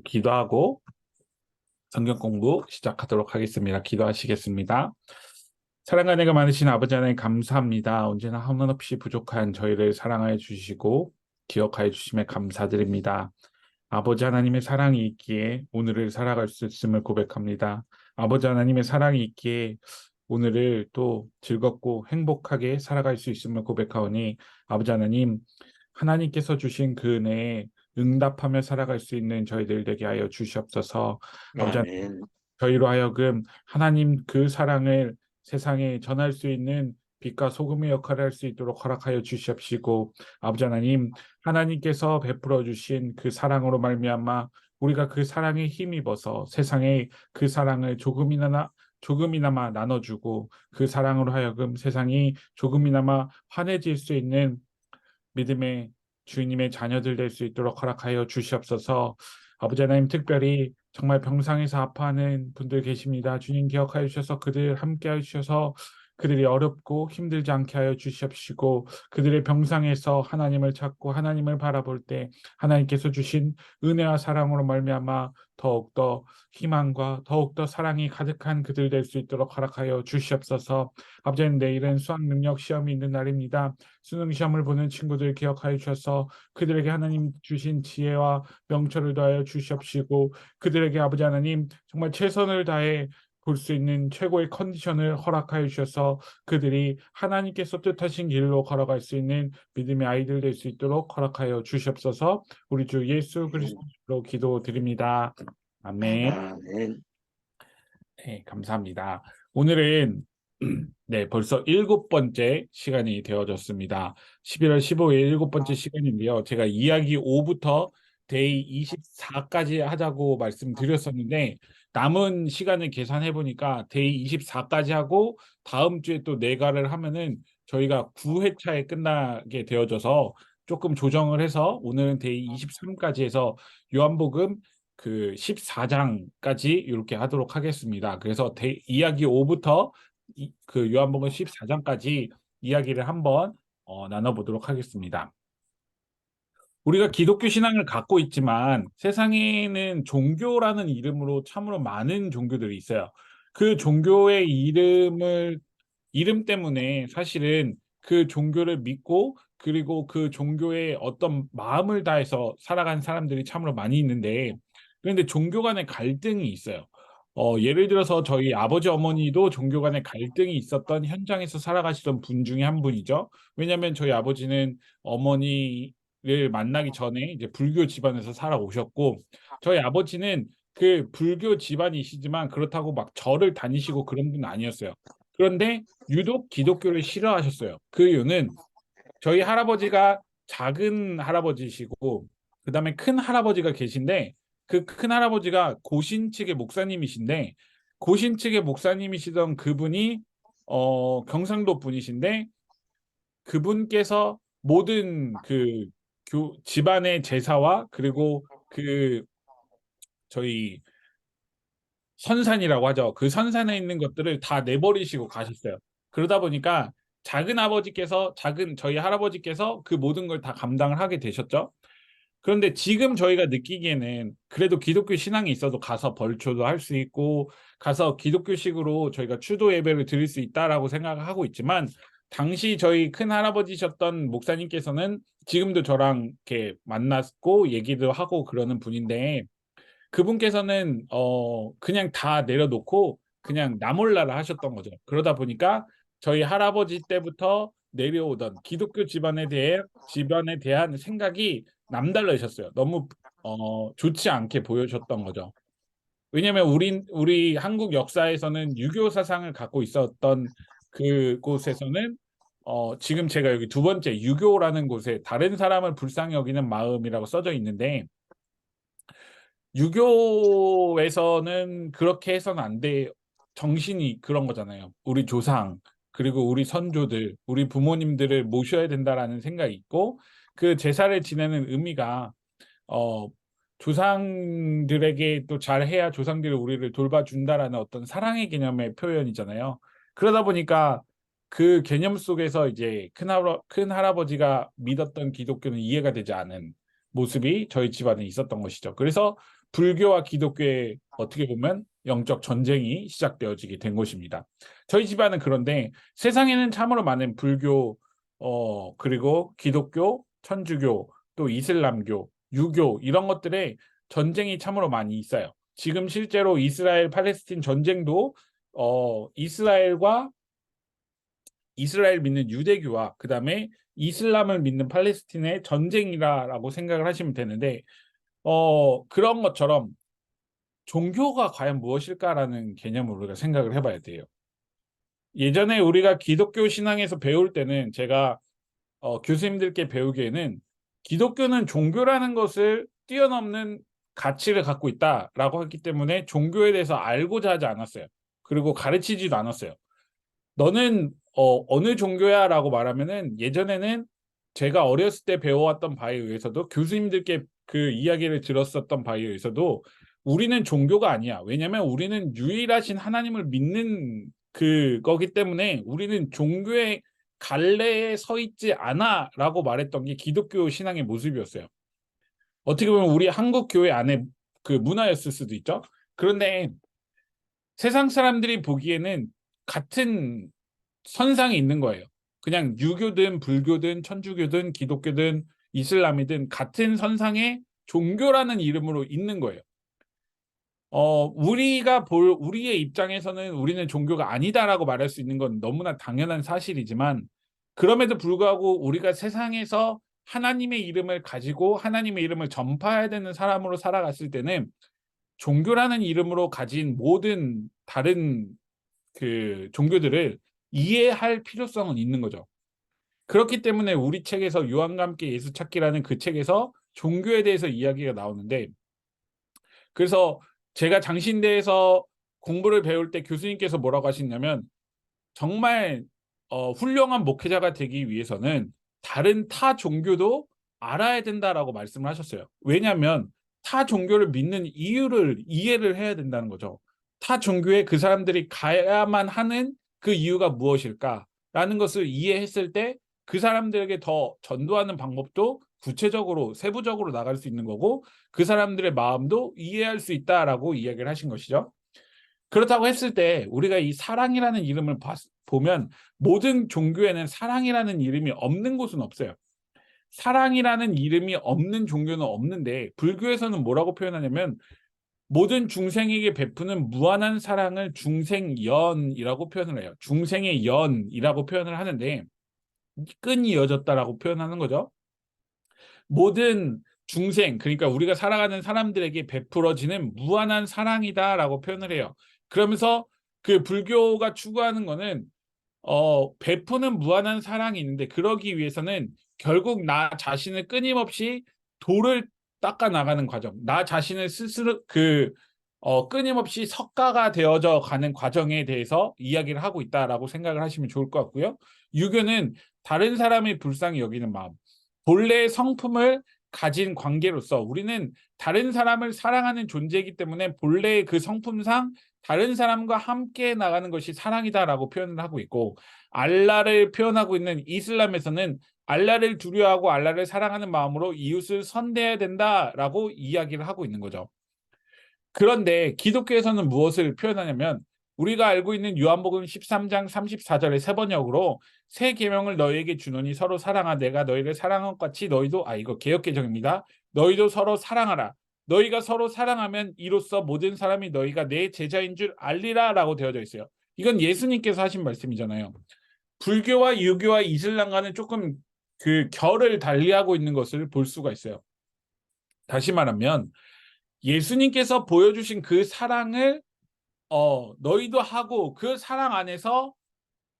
기도하고 성경 공부 시작하도록 하겠습니다. 기도하시겠습니다. 사랑과 은혜가 많으신 아버지 하나님 감사합니다. 언제나 한없이 부족한 저희를 사랑하여 주시고 기억하여 주심에 감사드립니다. 아버지 하나님의 사랑이 있기에 오늘을 살아갈 수 있음을 고백합니다. 아버지 하나님의 사랑이 있기에 오늘을 또 즐겁고 행복하게 살아갈 수 있음을 고백하오니 아버지 하나님, 하나님께서 주신 그 은혜에 응답하며 살아갈 수 있는 저희들 되게 하여 주시옵소서. 아버지 하나님, 아멘. 저희로 하여금 하나님 그 사랑을 세상에 전할 수 있는 빛과 소금의 역할을 할 수 있도록 허락하여 주시옵시고, 아버지 하나님, 하나님께서 베풀어 주신 그 사랑으로 말미암아 우리가 그 사랑에 힘입어서 세상에 그 사랑을 조금이나마 나눠주고 그 사랑으로 하여금 세상이 조금이나마 환해질 수 있는 믿음의 주님의 자녀들 될 수 있도록 허락하여 주시옵소서. 아버지 하나님, 특별히 정말 병상에서 아파하는 분들 계십니다. 주님 기억하여 주셔서 그들 함께 하여 주셔서 그들이 어렵고 힘들지 않게 하여 주시옵시고, 그들의 병상에서 하나님을 찾고 하나님을 바라볼 때 하나님께서 주신 은혜와 사랑으로 말미암아 더욱더 희망과 더욱더 사랑이 가득한 그들 될 수 있도록 허락하여 주시옵소서. 아버지 하나님, 내일은 수학 능력 시험이 있는 날입니다. 수능 시험을 보는 친구들 기억하여 주셔서 그들에게 하나님 주신 지혜와 명철을 더하여 주시옵시고, 그들에게 아버지 하나님 정말 최선을 다해 볼 수 있는 최고의 컨디션을 허락하여 주셔서 그들이 하나님께서 뜻하신 길로 걸어갈 수 있는 믿음의 아이들 될 수 있도록 허락하여 주시옵소서. 우리 주 예수 그리스도로 기도드립니다. 아멘. 아멘. 네, 감사합니다. 오늘은 네, 벌써 7번째 시간이 되어졌습니다. 11월 15일 7번째 시간인데요. 제가 이야기 5부터 데이 24까지 하자고 말씀드렸었는데 남은 시간을 계산해 보니까 데이 24까지 하고 다음 주에 또 내가를 하면은 저희가 9회차에 끝나게 되어져서 조금 조정을 해서 오늘은 데이 23까지 해서 요한복음 그 14장까지 이렇게 하도록 하겠습니다. 그래서 이야기 5부터 그 요한복음 14장까지 이야기를 한번 나눠보도록 하겠습니다. 우리가 기독교 신앙을 갖고 있지만 세상에는 종교라는 이름으로 참으로 많은 종교들이 있어요. 그 종교의 이름 때문에 사실은 그 종교를 믿고 그리고 그 종교에 어떤 마음을 다해서 살아간 사람들이 참으로 많이 있는데, 그런데 종교 간의 갈등이 있어요. 예를 들어서 저희 아버지 어머니도 종교 간의 갈등이 있었던 현장에서 살아가시던 분 중에 한 분이죠. 왜냐하면 저희 아버지는 어머니를 만나기 전에 이제 불교 집안에서 살아오셨고, 저희 아버지는 그 불교 집안이시지만 그렇다고 막 절을 다니시고 그런 분은 아니었어요. 그런데 유독 기독교를 싫어하셨어요. 그 이유는 저희 할아버지가 작은 할아버지시고 그다음에 큰 할아버지가 계신데, 그 큰 할아버지가 고신 측의 목사님이신데, 고신 측의 목사님이시던 그분이 경상도 분이신데, 그분께서 모든 그 집안의 제사와 그리고 그 저희 선산이라고 하죠. 그 선산에 있는 것들을 다 내버리시고 가셨어요. 그러다 보니까 저희 할아버지께서 그 모든 걸 다 감당을 하게 되셨죠. 그런데 지금 저희가 느끼기에는 그래도 기독교 신앙이 있어도 가서 벌초도 할 수 있고 가서 기독교식으로 저희가 추도 예배를 드릴 수 있다라고 생각을 하고 있지만, 당시 저희 큰 할아버지셨던 목사님께서는 지금도 저랑 이렇게 만났고 얘기도 하고 그러는 분인데, 그분께서는 그냥 다 내려놓고 그냥 나몰라라 하셨던 거죠. 그러다 보니까 저희 할아버지 때부터 내려오던 기독교 집안에 대한 생각이 남달라셨어요. 너무 좋지 않게 보여줬던 거죠. 왜냐하면 우리 한국 역사에서는 유교 사상을 갖고 있었던 그곳에서는 지금 제가 여기 두 번째 유교라는 곳에 다른 사람을 불쌍히 여기는 마음이라고 써져 있는데, 유교에서는 그렇게 해서는 안 돼. 정신이 그런 거잖아요. 우리 조상, 그리고 우리 선조들, 우리 부모님들을 모셔야 된다라는 생각이 있고, 그 제사를 지내는 의미가 어, 조상들에게 또 잘해야 조상들이 우리를 돌봐준다라는 어떤 사랑의 개념의 표현이잖아요. 그러다 보니까 그 개념 속에서 이제 큰 할아버지가 믿었던 기독교는 이해가 되지 않은 모습이 저희 집안에 있었던 것이죠. 그래서 불교와 기독교의 어떻게 보면 영적 전쟁이 시작되어지게 된 것입니다. 저희 집안은 그런데 세상에는 참으로 많은 불교, 그리고 기독교, 천주교, 또 이슬람교, 유교 이런 것들의 전쟁이 참으로 많이 있어요. 지금 실제로 이스라엘 팔레스틴 전쟁도 이스라엘 믿는 유대교와 그다음에 이슬람을 믿는 팔레스틴의 전쟁이라고 생각을 하시면 되는데 그런 것처럼 종교가 과연 무엇일까라는 개념을 우리가 생각을 해봐야 돼요. 예전에 우리가 기독교 신앙에서 배울 때는 제가 교수님들께 배우기에는 기독교는 종교라는 것을 뛰어넘는 가치를 갖고 있다라고 했기 때문에 종교에 대해서 알고자 하지 않았어요. 그리고 가르치지도 않았어요. 너는 어느 종교야? 라고 말하면은 예전에는 제가 어렸을 때 배워왔던 바에 의해서도 교수님들께 그 이야기를 들었었던 바에 의해서도 우리는 종교가 아니야. 왜냐면 우리는 유일하신 하나님을 믿는 그거기 때문에 우리는 종교의 갈래에 서 있지 않아 라고 말했던 게 기독교 신앙의 모습이었어요. 어떻게 보면 우리 한국 교회 안에 그 문화였을 수도 있죠. 그런데 세상 사람들이 보기에는 같은 선상이 있는 거예요. 그냥 유교든 불교든 천주교든 기독교든 이슬람이든 같은 선상에 종교라는 이름으로 있는 거예요. 우리의 입장에서는 우리는 종교가 아니다라고 말할 수 있는 건 너무나 당연한 사실이지만 그럼에도 불구하고 우리가 세상에서 하나님의 이름을 가지고 하나님의 이름을 전파해야 되는 사람으로 살아갔을 때는 종교라는 이름으로 가진 모든 다른 그 종교들을 이해할 필요성은 있는 거죠. 그렇기 때문에 우리 책에서 유한과 함께 예수 찾기라는 그 책에서 종교에 대해서 이야기가 나오는데 그래서 제가 장신대에서 공부를 배울 때 교수님께서 뭐라고 하시냐면 정말 훌륭한 목회자가 되기 위해서는 다른 타 종교도 알아야 된다라고 말씀을 하셨어요. 왜냐하면 타 종교를 믿는 이유를 이해를 해야 된다는 거죠. 타 종교에 그 사람들이 가야만 하는 그 이유가 무엇일까라는 것을 이해했을 때 그 사람들에게 더 전도하는 방법도 구체적으로 세부적으로 나갈 수 있는 거고 그 사람들의 마음도 이해할 수 있다라고 이야기를 하신 것이죠. 그렇다고 했을 때 우리가 이 사랑이라는 이름을 보면 모든 종교에는 사랑이라는 이름이 없는 곳은 없어요. 사랑이라는 이름이 없는 종교는 없는데 불교에서는 뭐라고 표현하냐면 모든 중생에게 베푸는 무한한 사랑을 중생연이라고 표현을 해요. 중생의 연이라고 표현을 하는데 끈이 이어졌다라고 표현하는 거죠. 모든 중생, 그러니까 우리가 살아가는 사람들에게 베풀어지는 무한한 사랑이다라고 표현을 해요. 그러면서 그 불교가 추구하는 거는 베푸는 무한한 사랑이 있는데 그러기 위해서는 결국 나 자신을 끊임없이 돌을 닦아 나가는 과정, 나 자신을 스스로 끊임없이 석가가 되어져 가는 과정에 대해서 이야기를 하고 있다라고 생각을 하시면 좋을 것 같고요. 유교는 다른 사람의 불쌍히 여기는 마음, 본래의 성품을 가진 관계로서 우리는 다른 사람을 사랑하는 존재이기 때문에 본래의 그 성품상 다른 사람과 함께 나가는 것이 사랑이다라고 표현을 하고 있고 알라를 표현하고 있는 이슬람에서는 알라를 두려워하고 알라를 사랑하는 마음으로 이웃을 선대해야 된다라고 이야기를 하고 있는 거죠. 그런데 기독교에서는 무엇을 표현하냐면 우리가 알고 있는 요한복음 13장 34절의 세 번역으로 새 계명을 너희에게 주노니 서로 사랑하 내가 너희를 사랑한 것 같이 너희도 이거 개역개정입니다. 너희도 서로 사랑하라. 너희가 서로 사랑하면 이로써 모든 사람이 너희가 내 제자인 줄 알리라라고 되어져 있어요. 이건 예수님께서 하신 말씀이잖아요. 불교와 유교와 이슬람과는 조금 그 결을 달리하고 있는 것을 볼 수가 있어요. 다시 말하면 예수님께서 보여주신 그 사랑을 너희도 하고 그 사랑 안에서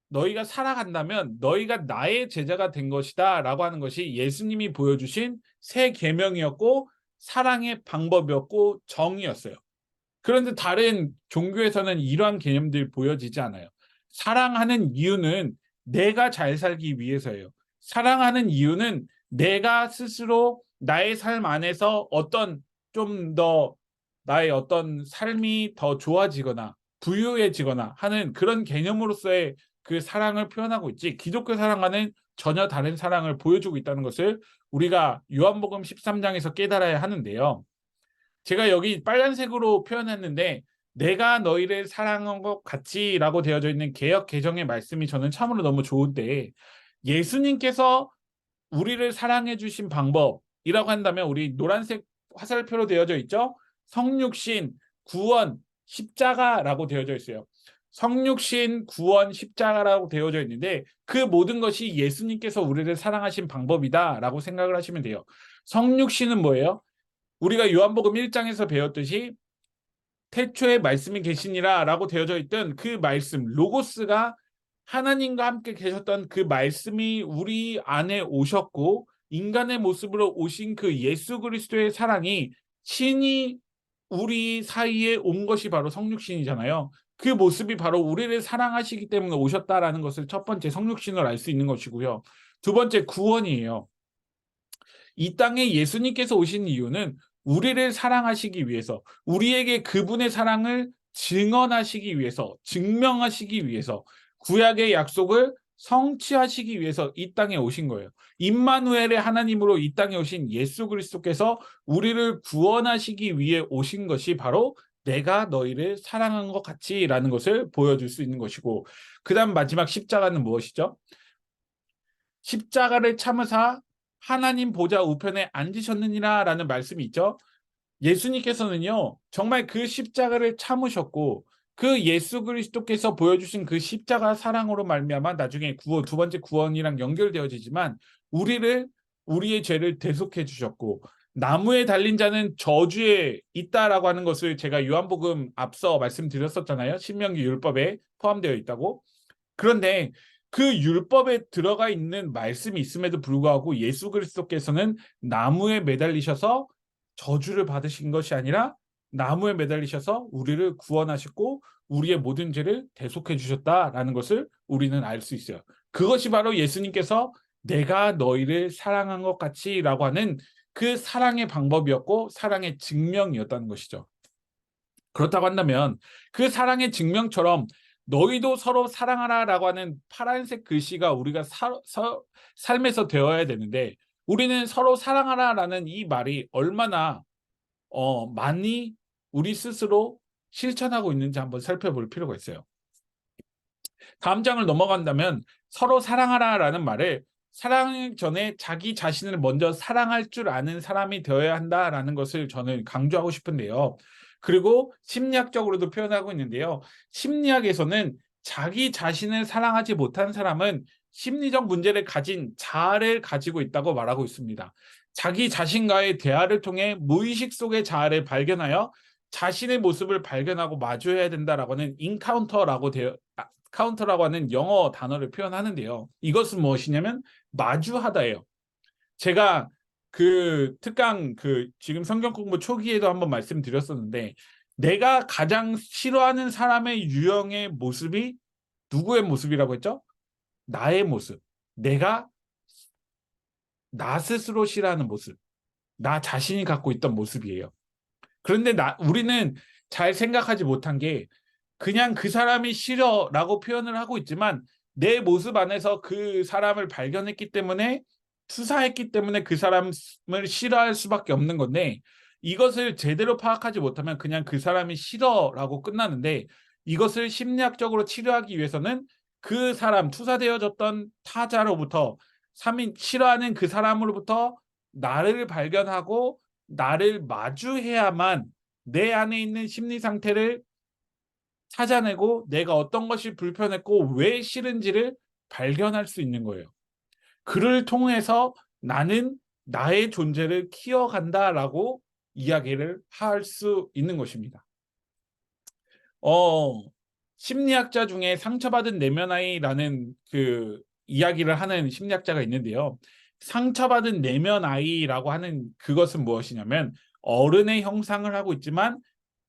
너희가 살아간다면 너희가 나의 제자가 된 것이다 라고 하는 것이 예수님이 보여주신 새 계명이었고 사랑의 방법이었고 정의였어요. 그런데 다른 종교에서는 이러한 개념들이 보여지지 않아요. 사랑하는 이유는 내가 잘 살기 위해서예요. 사랑하는 이유는 내가 스스로 나의 삶 안에서 좀 더 나의 어떤 삶이 더 좋아지거나 부유해지거나 하는 그런 개념으로서의 그 사랑을 표현하고 있지 기독교 사랑과는 전혀 다른 사랑을 보여주고 있다는 것을 우리가 요한복음 13장에서 깨달아야 하는데요. 제가 여기 빨간색으로 표현했는데 내가 너희를 사랑한 것 같이라고 되어져 있는 개역 개정의 말씀이 저는 참으로 너무 좋은데 예수님께서 우리를 사랑해 주신 방법이라고 한다면 우리 노란색 화살표로 되어져 있죠. 성육신, 구원, 십자가라고 되어져 있어요. 성육신, 구원, 십자가라고 되어져 있는데 그 모든 것이 예수님께서 우리를 사랑하신 방법이다라고 생각을 하시면 돼요. 성육신은 뭐예요? 우리가 요한복음 1장에서 배웠듯이 태초에 말씀이 계시니라 라고 되어져 있던 그 말씀 로고스가 하나님과 함께 계셨던 그 말씀이 우리 안에 오셨고 인간의 모습으로 오신 그 예수 그리스도의 사랑이 신이 우리 사이에 온 것이 바로 성육신이잖아요. 그 모습이 바로 우리를 사랑하시기 때문에 오셨다라는 것을 첫 번째 성육신을 알 수 있는 것이고요. 두 번째 구원이에요. 이 땅에 예수님께서 오신 이유는 우리를 사랑하시기 위해서, 우리에게 그분의 사랑을 증언하시기 위해서, 증명하시기 위해서, 구약의 약속을 성취하시기 위해서 이 땅에 오신 거예요. 임마누엘의 하나님으로 이 땅에 오신 예수 그리스도께서 우리를 구원하시기 위해 오신 것이 바로 내가 너희를 사랑한 것 같이라는 것을 보여줄 수 있는 것이고, 그 다음 마지막 십자가는 무엇이죠? 십자가를 참으사 하나님 보좌 우편에 앉으셨느니라 라는 말씀이 있죠. 예수님께서는요 정말 그 십자가를 참으셨고 그 예수 그리스도께서 보여주신 그 십자가 사랑으로 말미암아 나중에 구원, 두 번째 구원이랑 연결되어지지만 우리의 죄를 대속해 주셨고 나무에 달린 자는 저주에 있다라고 하는 것을 제가 요한복음 앞서 말씀드렸었잖아요. 신명기 율법에 포함되어 있다고. 그런데 그 율법에 들어가 있는 말씀이 있음에도 불구하고 예수 그리스도께서는 나무에 매달리셔서 저주를 받으신 것이 아니라 나무에 매달리셔서 우리를 구원하셨고 우리의 모든 죄를 대속해 주셨다라는 것을 우리는 알 수 있어요. 그것이 바로 예수님께서 내가 너희를 사랑한 것 같이라고 하는 그 사랑의 방법이었고 사랑의 증명이었다는 것이죠. 그렇다고 한다면 그 사랑의 증명처럼 너희도 서로 사랑하라라고 하는 파란색 글씨가 우리가 삶에서 되어야 되는데 우리는 서로 사랑하라라는 이 말이 얼마나 많이 우리 스스로 실천하고 있는지 한번 살펴볼 필요가 있어요. 다음 장을 넘어간다면 서로 사랑하라라는 말을 사랑 전에 자기 자신을 먼저 사랑할 줄 아는 사람이 되어야 한다라는 것을 저는 강조하고 싶은데요. 그리고 심리학적으로도 표현하고 있는데요. 심리학에서는 자기 자신을 사랑하지 못한 사람은 심리적 문제를 가진 자아를 가지고 있다고 말하고 있습니다. 자기 자신과의 대화를 통해 무의식 속의 자아를 발견하여 자신의 모습을 발견하고 마주해야 된다라고 하는 카운터라고 하는 영어 단어를 표현하는데요. 이것은 무엇이냐면 마주하다예요. 제가 그 특강 지금 성경 공부 초기에도 한번 말씀드렸었는데 내가 가장 싫어하는 사람의 유형의 모습이 누구의 모습이라고 했죠? 나의 모습. 내가 나 스스로 싫어하는 모습. 나 자신이 갖고 있던 모습이에요. 그런데 우리는 잘 생각하지 못한 게 그냥 그 사람이 싫어라고 표현을 하고 있지만 내 모습 안에서 그 사람을 발견했기 때문에 투사했기 때문에 그 사람을 싫어할 수밖에 없는 건데 이것을 제대로 파악하지 못하면 그냥 그 사람이 싫어라고 끝나는데 이것을 심리학적으로 치료하기 위해서는 그 사람 투사되어졌던 타자로부터 싫어하는 그 사람으로부터 나를 발견하고 나를 마주해야만 내 안에 있는 심리 상태를 찾아내고 내가 어떤 것이 불편했고 왜 싫은지를 발견할 수 있는 거예요. 그를 통해서 나는 나의 존재를 키워간다라고 이야기를 할 수 있는 것입니다. 심리학자 중에 상처받은 내면 아이라는 그 이야기를 하는 심리학자가 있는데요. 상처받은 내면 아이라고 하는 그것은 무엇이냐면 어른의 형상을 하고 있지만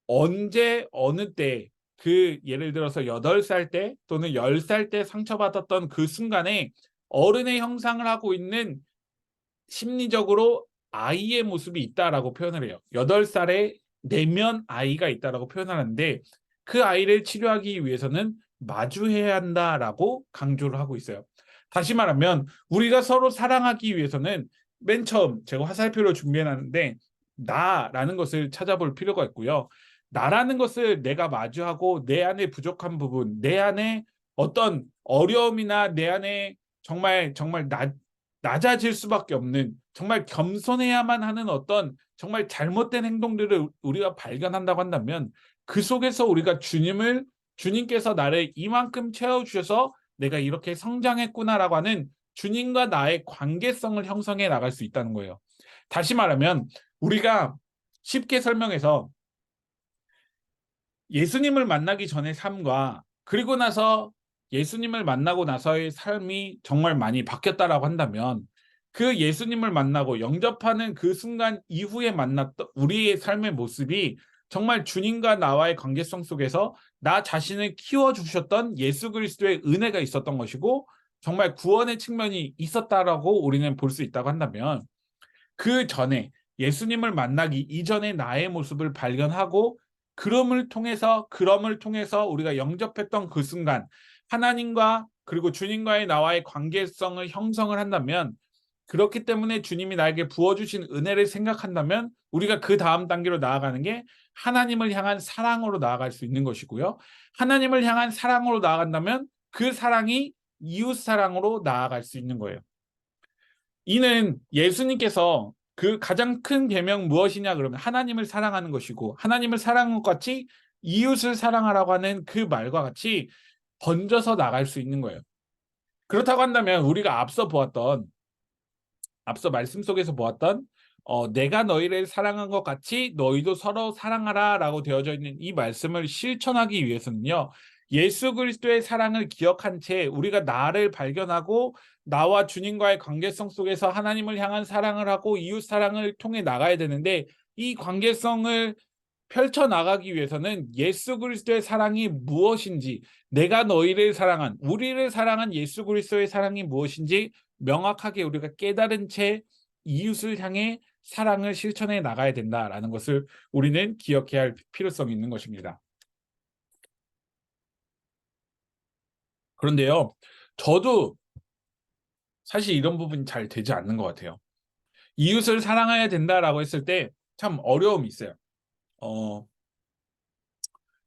언제 어느 때 예를 들어서 8살 때 또는 10살 때 상처받았던 그 순간에 어른의 형상을 하고 있는 심리적으로 아이의 모습이 있다라고 표현을 해요. 8살의 내면 아이가 있다라고 표현하는데 그 아이를 치료하기 위해서는 마주해야 한다라고 강조를 하고 있어요. 다시 말하면 우리가 서로 사랑하기 위해서는 맨 처음 제가 화살표로 준비해놨는데 나라는 것을 찾아볼 필요가 있고요. 나라는 것을 내가 마주하고 내 안에 부족한 부분, 내 안에 어떤 어려움이나 내 안에 정말 낮아질 수밖에 없는, 정말 겸손해야만 하는 어떤 정말 잘못된 행동들을 우리가 발견한다고 한다면, 그 속에서 우리가 주님께서 나를 이만큼 채워주셔서 내가 이렇게 성장했구나라고 하는 주님과 나의 관계성을 형성해 나갈 수 있다는 거예요. 다시 말하면 우리가 쉽게 설명해서 예수님을 만나기 전의 삶과 그리고 나서 예수님을 만나고 나서의 삶이 정말 많이 바뀌었다라고 한다면, 그 예수님을 만나고 영접하는 그 순간 이후에 만났던 우리의 삶의 모습이 정말 주님과 나와의 관계성 속에서 나 자신을 키워주셨던 예수 그리스도의 은혜가 있었던 것이고, 정말 구원의 측면이 있었다라고 우리는 볼 수 있다고 한다면, 그 전에 예수님을 만나기 이전의 나의 모습을 발견하고 그럼을 통해서 우리가 영접했던 그 순간 하나님과 그리고 주님과의 나와의 관계성을 형성을 한다면, 그렇기 때문에 주님이 나에게 부어주신 은혜를 생각한다면 우리가 그 다음 단계로 나아가는 게 하나님을 향한 사랑으로 나아갈 수 있는 것이고요. 하나님을 향한 사랑으로 나아간다면 그 사랑이 이웃 사랑으로 나아갈 수 있는 거예요. 이는 예수님께서 그 가장 큰 계명 무엇이냐 그러면 하나님을 사랑하는 것이고, 하나님을 사랑하는 것 같이 이웃을 사랑하라고 하는 그 말과 같이 번져서 나갈 수 있는 거예요. 그렇다고 한다면 우리가 앞서 말씀 속에서 보았던 내가 너희를 사랑한 것 같이 너희도 서로 사랑하라 라고 되어져 있는 이 말씀을 실천하기 위해서는요, 예수 그리스도의 사랑을 기억한 채 우리가 나를 발견하고 나와 주님과의 관계성 속에서 하나님을 향한 사랑을 하고 이웃 사랑을 통해 나가야 되는데, 이 관계성을 펼쳐나가기 위해서는 예수 그리스도의 사랑이 무엇인지, 내가 너희를 사랑한, 우리를 사랑한 예수 그리스도의 사랑이 무엇인지 명확하게 우리가 깨달은 채 이웃을 향해 사랑을 실천해 나가야 된다라는 것을 우리는 기억해야 할 필요성이 있는 것입니다. 그런데요, 저도 사실 이런 부분이 잘 되지 않는 것 같아요. 이웃을 사랑해야 된다라고 했을 때 참 어려움이 있어요. 어,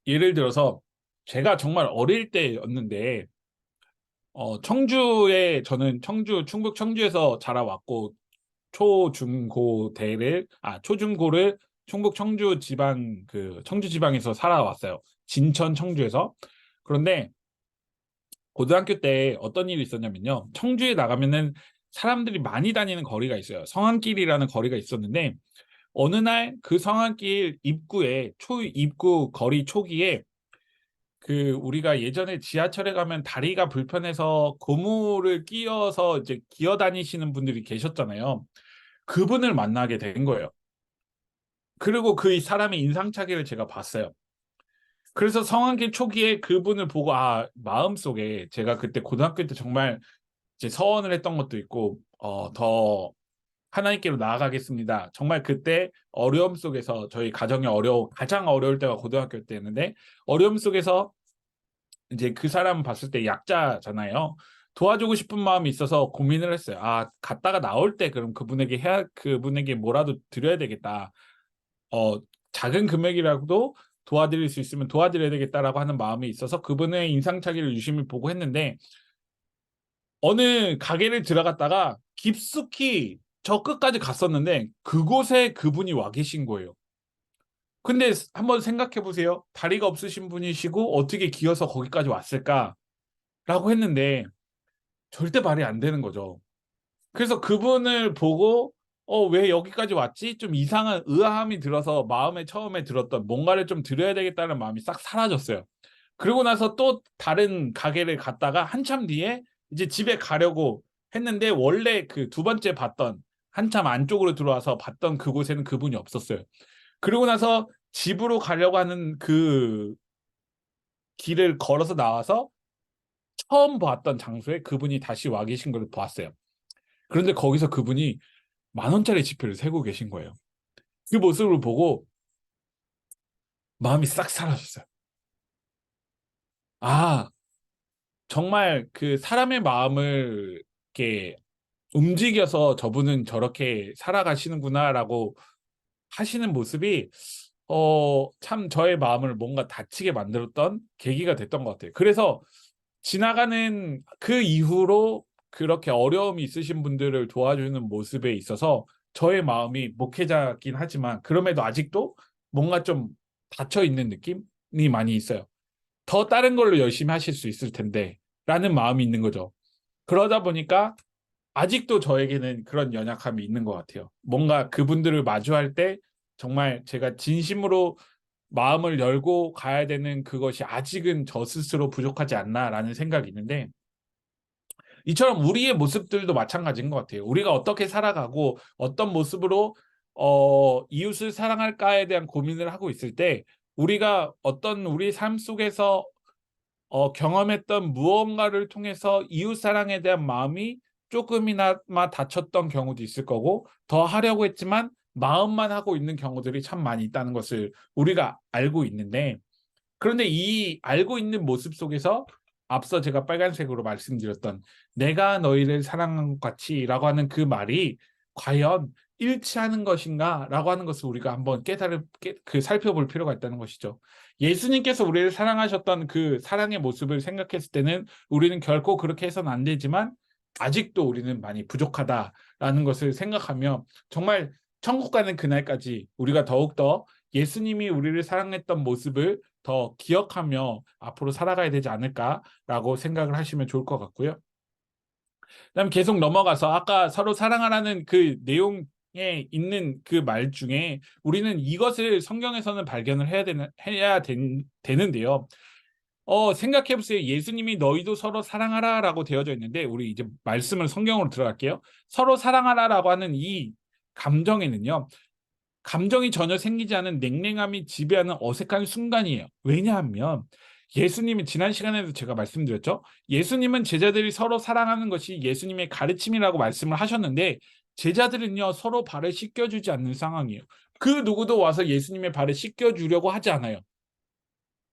예를 들어서 제가 정말 어릴 때였는데, 저는 충북 청주에서 자라왔고, 초중고를 충북 청주 지방에서 살아왔어요. 진천 청주에서. 그런데 고등학교 때 어떤 일이 있었냐면요. 청주에 나가면은 사람들이 많이 다니는 거리가 있어요. 성안길이라는 거리가 있었는데, 어느 날 그 성안길 입구 거리 초기에, 우리가 예전에 지하철에 가면 다리가 불편해서 고무를 끼어서 이제 기어 다니시는 분들이 계셨잖아요. 그분을 만나게 된 거예요. 그리고 그 사람의 인상착의를 제가 봤어요. 그래서 성한기 초기에 그분을 보고, 마음속에 제가 그때 고등학교 때 정말 이제 서원을 했던 것도 있고, 더 하나님께로 나아가겠습니다. 정말 그때 어려움 속에서, 저희 가정이 가장 어려울 때가 고등학교 때였는데, 어려움 속에서 이제 그 사람 봤을 때 약자잖아요. 도와주고 싶은 마음이 있어서 고민을 했어요. 갔다가 나올 때 그럼 그분에게 뭐라도 드려야 되겠다. 어, 작은 금액이라도 도와드릴 수 있으면 도와드려야 되겠다라고 하는 마음이 있어서 그분의 인상착의를 유심히 보고 했는데, 어느 가게를 들어갔다가 깊숙이 저 끝까지 갔었는데 그곳에 그분이 와 계신 거예요. 근데 한번 생각해 보세요. 다리가 없으신 분이시고 어떻게 기어서 거기까지 왔을까라고 했는데 절대 말이 안 되는 거죠. 그래서 그분을 보고 왜 여기까지 왔지? 좀 이상한 의아함이 들어서 마음에 처음에 들었던 뭔가를 좀 드려야 되겠다는 마음이 싹 사라졌어요. 그리고 나서 또 다른 가게를 갔다가 한참 뒤에 이제 집에 가려고 했는데, 원래 그 두 번째 한참 안쪽으로 들어와서 봤던 그곳에는 그분이 없었어요. 그리고 나서 집으로 가려고 하는 그 길을 걸어서 나와서 처음 봤던 장소에 그분이 다시 와 계신 걸 보았어요. 그런데 거기서 그분이 10,000원짜리 지폐를 세고 계신 거예요. 그 모습을 보고 마음이 싹 사라졌어요. 아, 정말 그 사람의 마음을 이렇게 움직여서 저분은 저렇게 살아가시는구나라고 하시는 모습이 참 저의 마음을 뭔가 다치게 만들었던 계기가 됐던 것 같아요. 그래서 지나가는 그 이후로 그렇게 어려움이 있으신 분들을 도와주는 모습에 있어서 저의 마음이 목회자긴 하지만 그럼에도 아직도 뭔가 좀 닫혀 있는 느낌이 많이 있어요. 더 다른 걸로 열심히 하실 수 있을 텐데 라는 마음이 있는 거죠. 그러다 보니까 아직도 저에게는 그런 연약함이 있는 것 같아요. 뭔가 그분들을 마주할 때 정말 제가 진심으로 마음을 열고 가야 되는 그것이 아직은 저 스스로 부족하지 않나라는 생각이 있는데, 이처럼 우리의 모습들도 마찬가지인 것 같아요. 우리가 어떻게 살아가고 어떤 모습으로 이웃을 사랑할까에 대한 고민을 하고 있을 때, 우리가 어떤 우리 삶 속에서 경험했던 무언가를 통해서 이웃 사랑에 대한 마음이 조금이나마 다쳤던 경우도 있을 거고, 더 하려고 했지만 마음만 하고 있는 경우들이 참 많이 있다는 것을 우리가 알고 있는데, 그런데 이 알고 있는 모습 속에서 앞서 제가 빨간색으로 말씀드렸던 내가 너희를 사랑한 것 같이라고 하는 그 말이 과연 일치하는 것인가라고 하는 것을 우리가 한번 살펴볼 필요가 있다는 것이죠. 예수님께서 우리를 사랑하셨던 그 사랑의 모습을 생각했을 때는 우리는 결코 그렇게 해서는 안 되지만 아직도 우리는 많이 부족하다라는 것을 생각하며, 정말 천국 가는 그날까지 우리가 더욱더 예수님이 우리를 사랑했던 모습을 더 기억하며 앞으로 살아가야 되지 않을까라고 생각을 하시면 좋을 것 같고요. 그다음 계속 넘어가서 아까 서로 사랑하라는 그 내용에 있는 그 말 중에 우리는 이것을 성경에서는 발견을 되는데요. 생각해 보세요. 예수님이 너희도 서로 사랑하라라고 되어져 있는데, 우리 이제 말씀을 성경으로 들어갈게요. 서로 사랑하라라고 하는 이 감정에는요, 감정이 전혀 생기지 않은 냉랭함이 지배하는 어색한 순간이에요. 왜냐하면 예수님은, 지난 시간에도 제가 말씀드렸죠. 예수님은 제자들이 서로 사랑하는 것이 예수님의 가르침이라고 말씀을 하셨는데, 제자들은요 서로 발을 씻겨주지 않는 상황이에요. 그 누구도 와서 예수님의 발을 씻겨주려고 하지 않아요.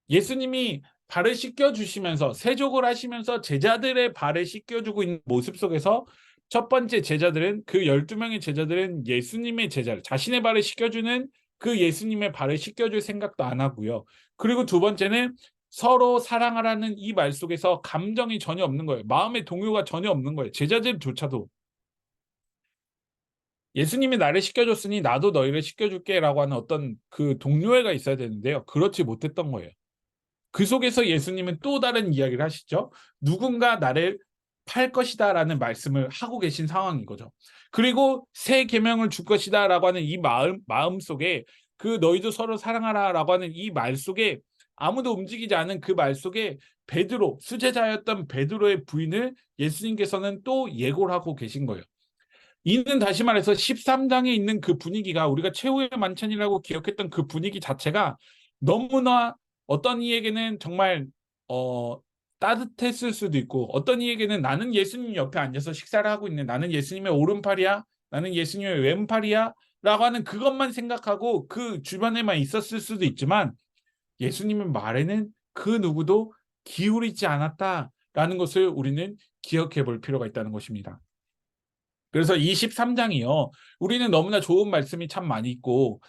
예수님이 발을 씻겨주시면서 세족을 하시면서 제자들의 발을 씻겨주고 있는 모습 속에서, 첫 번째 제자들은, 그 12명의 제자들은 예수님의 제자를, 자신의 발을 씻겨주는 그 예수님의 발을 씻겨줄 생각도 안 하고요. 그리고 두 번째는 서로 사랑하라는 이 말 속에서 감정이 전혀 없는 거예요. 마음의 동요가 전혀 없는 거예요. 제자들조차도 예수님이 나를 씻겨줬으니 나도 너희를 씻겨줄게 라고 하는 어떤 그 동료애가 있어야 되는데요, 그렇지 못했던 거예요. 그 속에서 예수님은 또 다른 이야기를 하시죠. 누군가 나를 팔 것이다라는 말씀을 하고 계신 상황인 거죠. 그리고 새 계명을 줄 것이다라고 하는 이 마음 속에, 그 너희도 서로 사랑하라라고 하는 이 말 속에, 아무도 움직이지 않은 그 말 속에 베드로, 수제자였던 베드로의 부인을 예수님께서는 또 예고를 하고 계신 거예요. 이는 다시 말해서 13장에 있는 그 분위기가, 우리가 최후의 만찬이라고 기억했던 그 분위기 자체가 너무나, 어떤 이에게는 정말 따뜻했을 수도 있고, 어떤 이에게는 나는 예수님 옆에 앉아서 식사를 하고 있는, 나는 예수님의 오른팔이야, 나는 예수님의 왼팔이야 라고 하는 그것만 생각하고 그 주변에만 있었을 수도 있지만, 예수님의 말에는 그 누구도 기울이지 않았다라는 것을 우리는 기억해 볼 필요가 있다는 것입니다. 그래서 이 13장이요. 우리는 너무나 좋은 말씀이 참 많이 있고,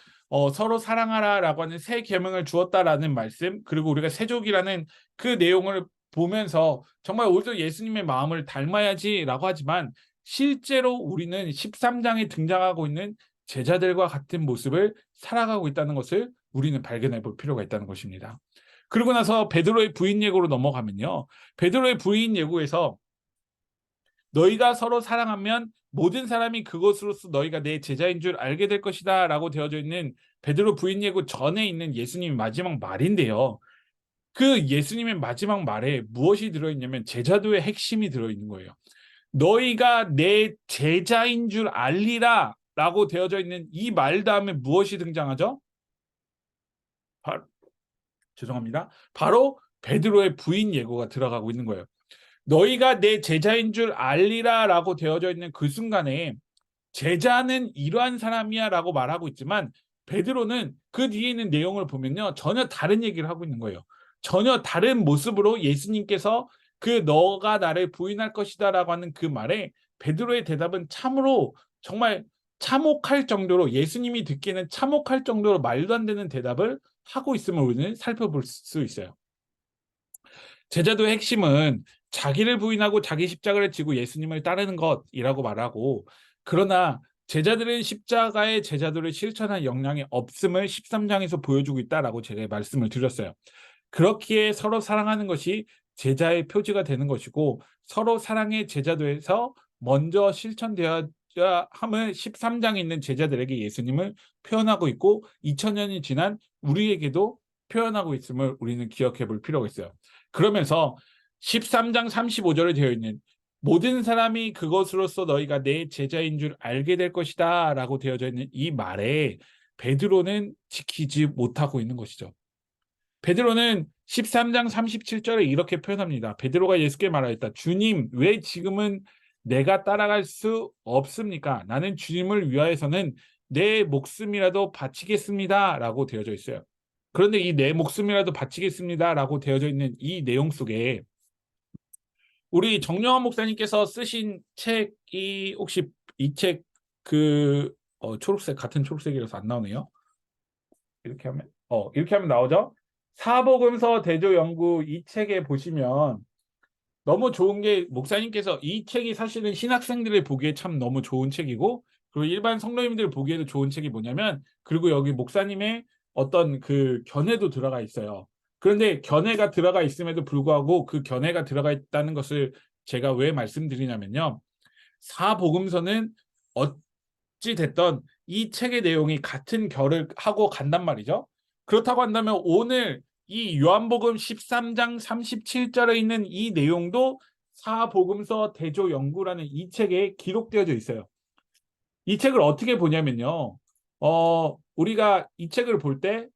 서로 사랑하라라고 하는 새 계명을 주었다라는 말씀, 그리고 우리가 세족이라는 그 내용을 보면서 정말 오히려 예수님의 마음을 닮아야지라고 하지만, 실제로 우리는 13장에 등장하고 있는 제자들과 같은 모습을 살아가고 있다는 것을 우리는 발견해 볼 필요가 있다는 것입니다. 그리고 나서 베드로의 부인 예고로 넘어가면요. 베드로의 부인 예고에서 너희가 서로 사랑하면 모든 사람이 그것으로서 너희가 내 제자인 줄 알게 될 것이다 라고 되어져 있는 베드로 부인 예고 전에 있는 예수님의 마지막 말인데요. 그 예수님의 마지막 말에 무엇이 들어있냐면 제자도의 핵심이 들어있는 거예요. 너희가 내 제자인 줄 알리라 라고 되어져 있는 이 말 다음에 무엇이 등장하죠? 죄송합니다. 바로 베드로의 부인 예고가 들어가고 있는 거예요. 너희가 내 제자인 줄 알리라 라고 되어져 있는 그 순간에, 제자는 이러한 사람이야 라고 말하고 있지만, 베드로는 그 뒤에 있는 내용을 보면요 전혀 다른 얘기를 하고 있는 거예요. 전혀 다른 모습으로 예수님께서 그 너가 나를 부인할 것이다 라고 하는 그 말에 베드로의 대답은 참으로 정말 참혹할 정도로 예수님이 듣기에는 참혹할 정도로 말도 안 되는 대답을 하고 있음을 우리는 살펴볼 수 있어요. 제자도의 핵심은 자기를 부인하고 자기 십자가를 지고 예수님을 따르는 것이라고 말하고, 그러나 제자들은 십자가의 제자도를 실천할 역량이 없음을 13장에서 보여주고 있다라고 제가 말씀을 드렸어요. 그렇기에 서로 사랑하는 것이 제자의 표지가 되는 것이고, 서로 사랑의 제자도에서 먼저 실천되어야 함을 13장에 있는 제자들에게 예수님을 표현하고 있고, 2000년이 지난 우리에게도 표현하고 있음을 우리는 기억해 볼 필요가 있어요. 그러면서 13장 35절에 되어 있는 모든 사람이 그것으로써 너희가 내 제자인 줄 알게 될 것이다 라고 되어져 있는 이 말에 베드로는 지키지 못하고 있는 것이죠. 베드로는 13장 37절에 이렇게 표현합니다. 베드로가 예수께 말하였다. 주님, 왜 지금은 내가 따라갈 수 없습니까? 나는 주님을 위하여서는 내 목숨이라도 바치겠습니다 라고 되어져 있어요. 그런데 이 내 목숨이라도 바치겠습니다 라고 되어져 있는 이 내용 속에 우리 정영환 목사님께서 쓰신 책이 혹시 이 책 초록색, 같은 초록색이라서 안 나오네요. 이렇게 하면 나오죠. 사복음서 대조 연구 이 책에 보시면 너무 좋은 게, 목사님께서 이 책이 사실은 신학생들이 보기에 참 너무 좋은 책이고, 그리고 일반 성도님들 보기에도 좋은 책이 뭐냐면, 그리고 여기 목사님의 어떤 그 견해도 들어가 있어요. 그런데 견해가 들어가 있음에도 불구하고 그 견해가 들어가 있다는 것을 제가 왜 말씀드리냐면요, 사복음서는 어찌 됐던 이 책의 내용이 같은 결을 하고 간단 말이죠. 그렇다고 한다면 오늘 이 요한복음 13장 37절에 있는 이 내용도 사복음서 대조 연구라는 이 책에 기록되어져 있어요. 이 책을 어떻게 보냐면요, 우리가 이 책을 볼 때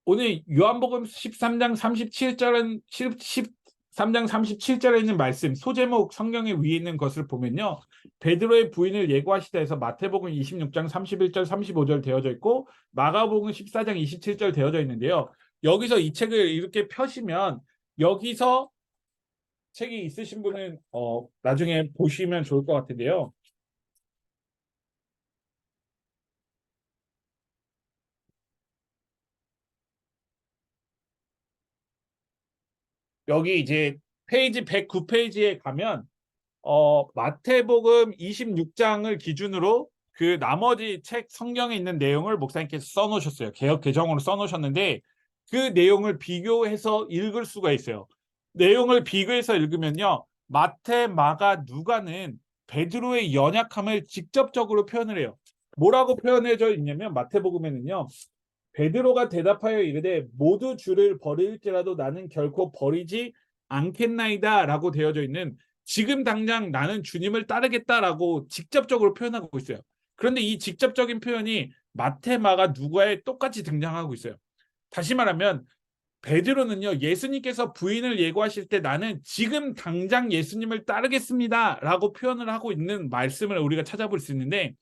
오늘 요한복음 13장 37절은 13장 37절에 있는 말씀, 소제목 성경의 위에 있는 것을 보면요, 베드로의 부인을 예고하시다 해서 마태복음 26장 31절 35절 되어져 있고, 마가복음 14장 27절 되어져 있는데요, 여기서 이 책을 이렇게 펴시면 여기서 책이 있으신 분은 나중에 보시면 좋을 것 같은데요, 여기 이제 페이지 109페이지에 가면 마태복음 26장을 기준으로 그 나머지 책 성경에 있는 내용을 목사님께서 써놓으셨어요. 개역 개정으로 써놓으셨는데 그 내용을 비교해서 읽을 수가 있어요. 내용을 비교해서 읽으면요, 마태, 마가, 누가는 베드로의 연약함을 직접적으로 표현을 해요. 뭐라고 표현해져 있냐면 마태복음에는요, 베드로가 대답하여 이르되 모두 주를 버릴지라도 나는 결코 버리지 않겠나이다 라고 되어져 있는, 지금 당장 나는 주님을 따르겠다라고 직접적으로 표현하고 있어요. 그런데 이 직접적인 표현이 마태, 마가, 누가에 똑같이 등장하고 있어요. 다시 말하면 베드로는요, 예수님께서 부인을 예고하실 때 나는 지금 당장 예수님을 따르겠습니다 라고 표현을 하고 있는 말씀을 우리가 찾아볼 수 있는데,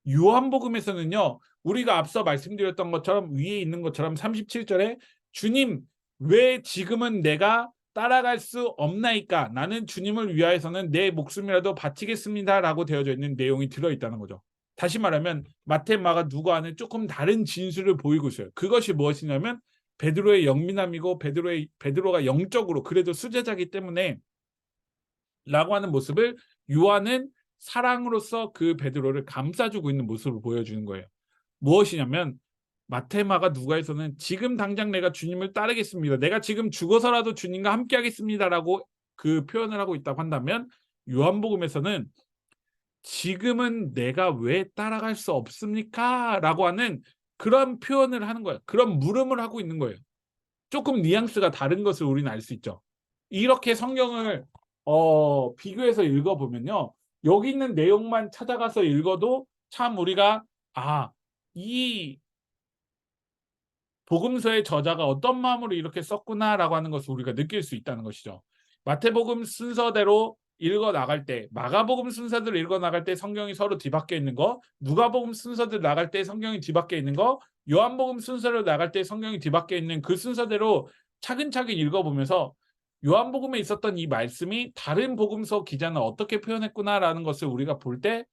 요한복음에서는요, 우리가 앞서 말씀드렸던 것처럼 위에 있는 것처럼 37절에 주님, 왜 지금은 내가 따라갈 수 없나이까? 나는 주님을 위하여서는 내 목숨이라도 바치겠습니다 라고 되어져 있는 내용이 들어있다는 거죠. 다시 말하면 마태, 마가, 누가는 조금 다른 진술을 보이고 있어요. 그것이 무엇이냐면 베드로의 영민함이고, 베드로가 영적으로 그래도 수제자이기 때문에 라고 하는 모습을 요한은 사랑으로서 그 베드로를 감싸주고 있는 모습을 보여주는 거예요. 무엇이냐면 마테마가 누가에서는 지금 당장 내가 주님을 따르겠습니다, 내가 지금 죽어서라도 주님과 함께 하겠습니다라고 그 표현을 하고 있다고 한다면, 요한복음에서는 지금은 내가 왜 따라갈 수 없습니까? 라고 하는 그런 표현을 하는 거예요. 그런 물음을 하고 있는 거예요. 조금 뉘앙스가 다른 것을 우리는 알 수 있죠. 이렇게 성경을 비교해서 읽어보면요, 여기 있는 내용만 찾아가서 읽어도 참 우리가 이 복음서의 저자가 어떤 마음으로 이렇게 썼구나라고 하는 것을 우리가 느낄 수 있다는 것이죠. 마태복음 순서대로 읽어 나갈 때, 마가복음 순서대로 읽어 나갈 때 성경이 서로 뒤바뀌어 있는 거, 누가복음 순서대로 나갈 때 성경이 뒤바뀌어 있는 거, 요한복음 순서로 나갈 때 성경이 뒤바뀌어 있는 그 순서대로 차근차근 읽어보면서 요한복음에 있었던 이 말씀이 다른 복음서 기자는 어떻게 표현했구나라는 것을 우리가 볼 때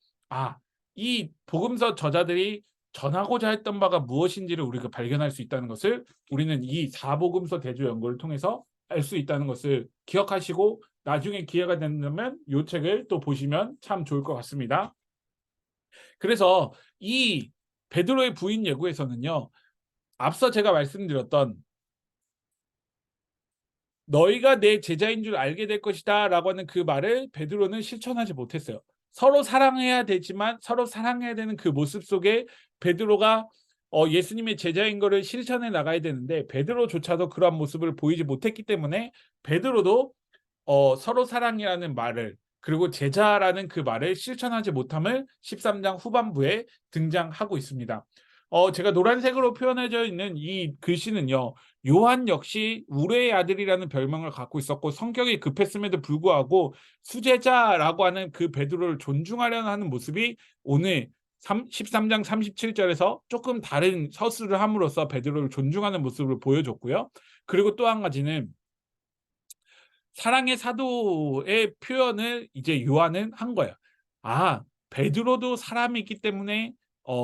이 복음서 저자들이 전하고자 했던 바가 무엇인지를 우리가 발견할 수 있다는 것을 우리는 이 사복음서 대조 연구를 통해서 알 수 있다는 것을 기억하시고 나중에 기회가 된다면 이 책을 또 보시면 참 좋을 것 같습니다. 그래서 이 베드로의 부인 예고에서는요, 앞서 제가 말씀드렸던 너희가 내 제자인 줄 알게 될 것이다 라고 하는 그 말을 베드로는 실천하지 못했어요. 서로 사랑해야 되지만 서로 사랑해야 되는 그 모습 속에 베드로가 예수님의 제자인 것을 실천해 나가야 되는데 베드로조차도 그러한 모습을 보이지 못했기 때문에 베드로도 서로 사랑이라는 말을 그리고 제자라는 그 말을 실천하지 못함을 13장 후반부에 등장하고 있습니다. 제가 노란색으로 표현해져 있는 이 글씨는요, 요한 역시 우레의 아들이라는 별명을 갖고 있었고 성격이 급했음에도 불구하고 수제자라고 하는 그 베드로를 존중하려는 하는 모습이 오늘 13장 37절에서 조금 다른 서술을 함으로써 베드로를 존중하는 모습을 보여줬고요. 그리고 또 한 가지는 사랑의 사도의 표현을 이제 요한은 한 거예요. 베드로도 사람이 기 때문에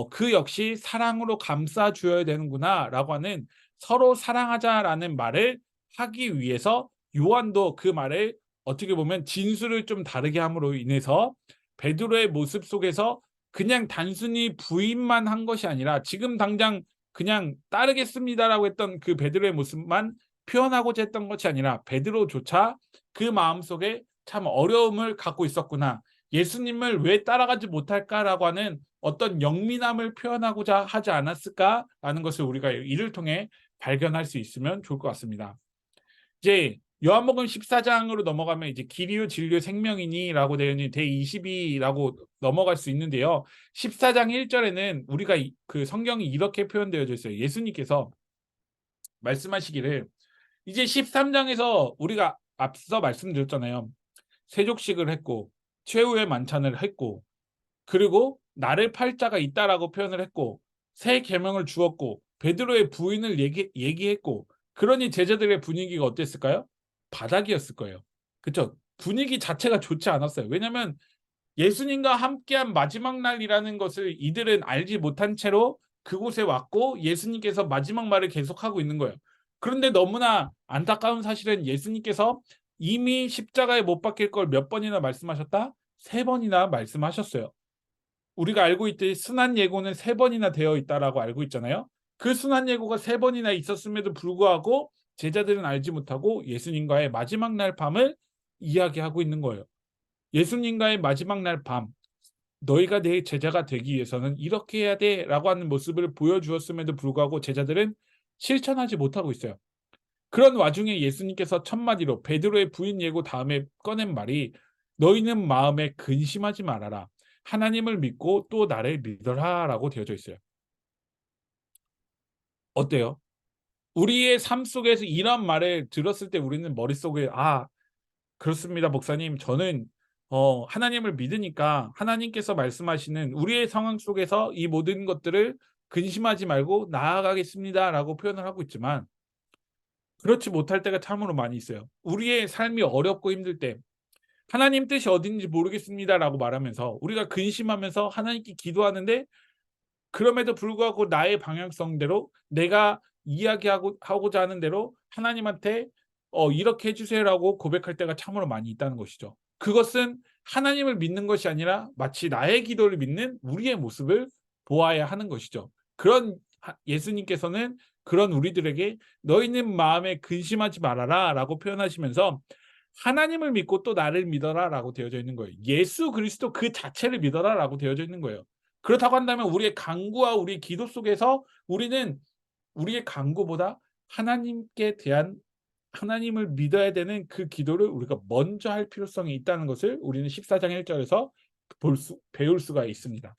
그 역시 사랑으로 감싸 주어야 되는구나라고 하는 서로 사랑하자라는 말을 하기 위해서 요한도 그 말을 어떻게 보면 진술을 좀 다르게 함으로 인해서 베드로의 모습 속에서 그냥 단순히 부인만 한 것이 아니라 지금 당장 그냥 따르겠습니다라고 했던 그 베드로의 모습만 표현하고자 했던 것이 아니라 베드로조차 그 마음속에 참 어려움을 갖고 있었구나. 예수님을 왜 따라가지 못할까라고 하는 어떤 영민함을 표현하고자 하지 않았을까라는 것을 우리가 이를 통해 발견할 수 있으면 좋을 것 같습니다. 이제 요한복음 14장으로 넘어가면 이제 길이요 진리요 생명이니라고 되어 있는 제22라고 넘어갈 수 있는데요. 14장 1절에는 우리가 그 성경이 이렇게 표현되어져 있어요. 예수님께서 말씀하시기를 이제 13장에서 우리가 앞서 말씀드렸잖아요. 세족식을 했고 최후의 만찬을 했고 그리고 나를 팔 자가 있다라고 표현을 했고 새 계명을 주었고 베드로의 부인을 얘기했고 그러니 제자들의 분위기가 어땠을까요? 바닥이었을 거예요. 그렇죠? 분위기 자체가 좋지 않았어요. 왜냐하면 예수님과 함께한 마지막 날이라는 것을 이들은 알지 못한 채로 그곳에 왔고 예수님께서 마지막 말을 계속하고 있는 거예요. 그런데 너무나 안타까운 사실은 예수님께서 이미 십자가에 못 박힐 걸 몇 번이나 말씀하셨다? 3번이나 말씀하셨어요. 우리가 알고 있듯이 순환 예고는 3번이나 되어 있다라고 알고 있잖아요. 그 순환 예고가 3번이나 있었음에도 불구하고 제자들은 알지 못하고 예수님과의 마지막 날 밤을 이야기하고 있는 거예요. 예수님과의 마지막 날 밤, 너희가 내 제자가 되기 위해서는 이렇게 해야 돼라고 하는 모습을 보여주었음에도 불구하고 제자들은 실천하지 못하고 있어요. 그런 와중에 예수님께서 첫 마디로 베드로의 부인 예고 다음에 꺼낸 말이 너희는 마음에 근심하지 말아라. 하나님을 믿고 또 나를 믿어라라고 되어져 있어요. 어때요? 우리의 삶 속에서 이런 말을 들었을 때 우리는 머릿속에 그렇습니다, 목사님. 저는 하나님을 믿으니까 하나님께서 말씀하시는 우리의 상황 속에서 이 모든 것들을 근심하지 말고 나아가겠습니다라고 표현을 하고 있지만 그렇지 못할 때가 참으로 많이 있어요. 우리의 삶이 어렵고 힘들 때 하나님 뜻이 어딘지 모르겠습니다라고 말하면서 우리가 근심하면서 하나님께 기도하는데 그럼에도 불구하고 나의 방향성대로 내가 하고자 하는 대로 하나님한테 이렇게 해주세요라고 고백할 때가 참으로 많이 있다는 것이죠. 그것은 하나님을 믿는 것이 아니라 마치 나의 기도를 믿는 우리의 모습을 보아야 하는 것이죠. 그런 예수님께서는 그런 우리들에게 너희는 마음에 근심하지 말아라 라고 표현하시면서 하나님을 믿고 또 나를 믿어라 라고 되어져 있는 거예요. 예수 그리스도 그 자체를 믿어라 라고 되어져 있는 거예요. 그렇다고 한다면 우리의 간구와 우리의 기도 속에서 우리는 우리의 간구보다 하나님께 대한 하나님을 믿어야 되는 그 기도를 우리가 먼저 할 필요성이 있다는 것을 우리는 14장 1절에서 배울 수가 있습니다.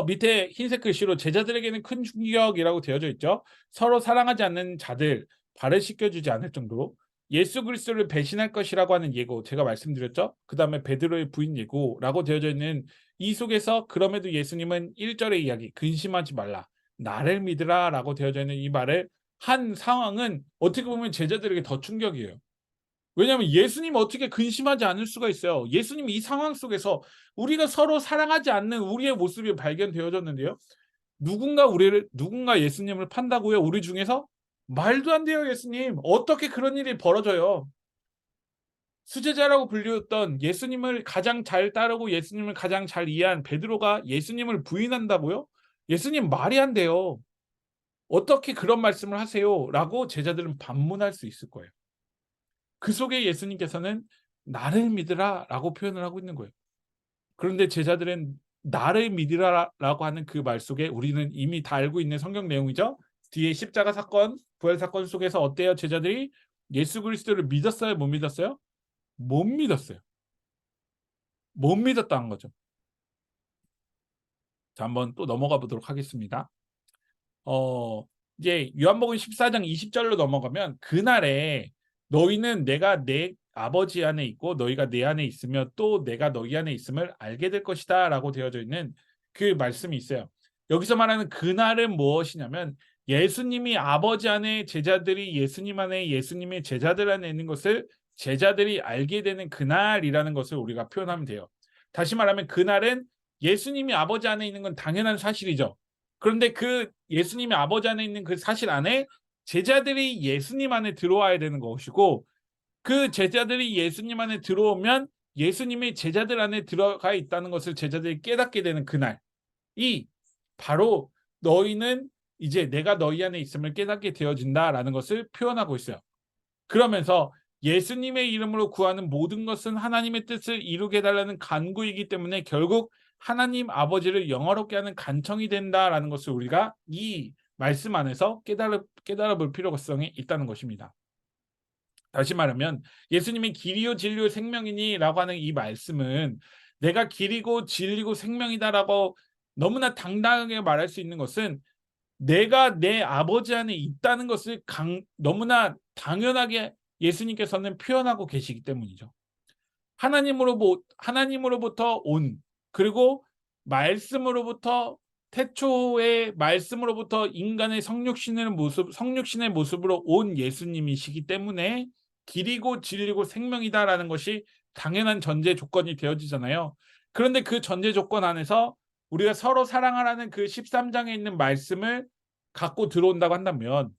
밑에 흰색 글씨로 제자들에게는 큰 충격이라고 되어져 있죠. 서로 사랑하지 않는 자들 발을 씻겨주지 않을 정도로 예수 그리스도를 배신할 것이라고 하는 예고 제가 말씀드렸죠. 그 다음에 베드로의 부인 예고라고 되어져 있는 이 속에서 그럼에도 예수님은 1절의 이야기 근심하지 말라 나를 믿으라 라고 되어져 있는 이 말을 한 상황은 어떻게 보면 제자들에게 더 충격이에요. 왜냐하면 예수님 어떻게 근심하지 않을 수가 있어요. 예수님 이 상황 속에서 우리가 서로 사랑하지 않는 우리의 모습이 발견되어졌는데요. 누군가 예수님을 판다고요? 우리 중에서? 말도 안 돼요, 예수님. 어떻게 그런 일이 벌어져요? 수제자라고 불렸던 예수님을 가장 잘 따르고 예수님을 가장 잘 이해한 베드로가 예수님을 부인한다고요? 예수님 말이 안 돼요. 어떻게 그런 말씀을 하세요? 라고 제자들은 반문할 수 있을 거예요. 그 속에 예수님께서는 나를 믿으라 라고 표현을 하고 있는 거예요. 그런데 제자들은 나를 믿으라 라고 하는 그 말 속에 우리는 이미 다 알고 있는 성경 내용이죠. 뒤에 십자가 사건, 부활 사건 속에서 어때요? 제자들이 예수 그리스도를 믿었어요? 못 믿었어요? 못 믿었어요. 못 믿었다는 거죠. 자, 한번 또 넘어가 보도록 하겠습니다. 이제 요한복음 14장 20절로 넘어가면 그날에 너희는 내가 내 아버지 안에 있고 너희가 내 안에 있으며 또 내가 너희 안에 있음을 알게 될 것이다 라고 되어져 있는 그 말씀이 있어요. 여기서 말하는 그날은 무엇이냐면 예수님이 아버지 안에 제자들이 예수님 안에 예수님의 제자들 안에 있는 것을 제자들이 알게 되는 그날이라는 것을 우리가 표현하면 돼요. 다시 말하면 그날은 예수님이 아버지 안에 있는 건 당연한 사실이죠. 그런데 그 예수님이 아버지 안에 있는 그 사실 안에 제자들이 예수님 안에 들어와야 되는 것이고 그 제자들이 예수님 안에 들어오면 예수님이 제자들 안에 들어가 있다는 것을 제자들이 깨닫게 되는 그날이 바로 너희는 이제 내가 너희 안에 있음을 깨닫게 되어진다라는 것을 표현하고 있어요. 그러면서 예수님의 이름으로 구하는 모든 것은 하나님의 뜻을 이루게 해달라는 간구이기 때문에 결국 하나님 아버지를 영화롭게 하는 간청이 된다라는 것을 우리가 이 말씀 안에서 깨달아 볼 필요성이 있다는 것입니다. 다시 말하면 예수님이 길이요 진리요 생명이니라고 하는 이 말씀은 내가 길이고 진리고 생명이다라고 너무나 당당하게 말할 수 있는 것은 내가 내 아버지 안에 있다는 것을 너무나 당연하게 예수님께서는 표현하고 계시기 때문이죠. 하나님으로부터 온 그리고 말씀으로부터 태초의 말씀으로부터 인간의 성육신의 모습으로 온 예수님이시기 때문에 길이고 진리고 생명이다라는 것이 당연한 전제 조건이 되어지잖아요. 그런데 그 전제 조건 안에서 우리가 서로 사랑하라는 그 13장에 있는 말씀을 갖고 들어온다고 한다면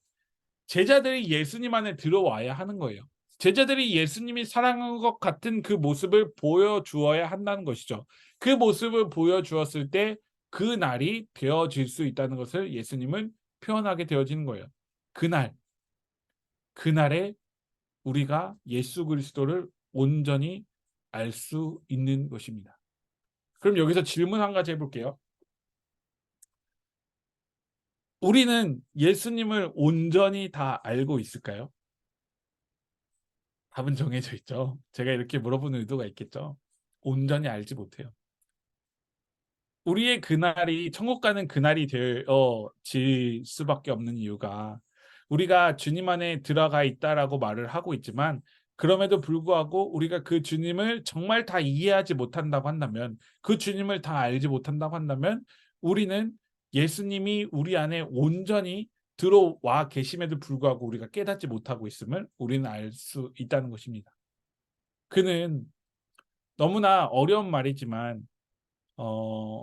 제자들이 예수님 안에 들어와야 하는 거예요. 제자들이 예수님이 사랑한 것 같은 그 모습을 보여주어야 한다는 것이죠. 그 모습을 보여주었을 때 그 날이 되어질 수 있다는 것을 예수님은 표현하게 되어지는 거예요. 그날에 우리가 예수 그리스도를 온전히 알 수 있는 것입니다. 그럼 여기서 질문 한 가지 해볼게요. 우리는 예수님을 온전히 다 알고 있을까요? 답은 정해져 있죠. 제가 이렇게 물어보는 의도가 있겠죠. 온전히 알지 못해요. 우리의 그날이 천국 가는 그날이 되어질 수밖에 없는 이유가 우리가 주님 안에 들어가 있다라고 말을 하고 있지만 그럼에도 불구하고 우리가 그 주님을 정말 다 이해하지 못한다고 한다면 그 주님을 다 알지 못한다고 한다면 우리는 예수님이 우리 안에 온전히 들어와 계심에도 불구하고 우리가 깨닫지 못하고 있음을 우리는 알 수 있다는 것입니다. 그는 너무나 어려운 말이지만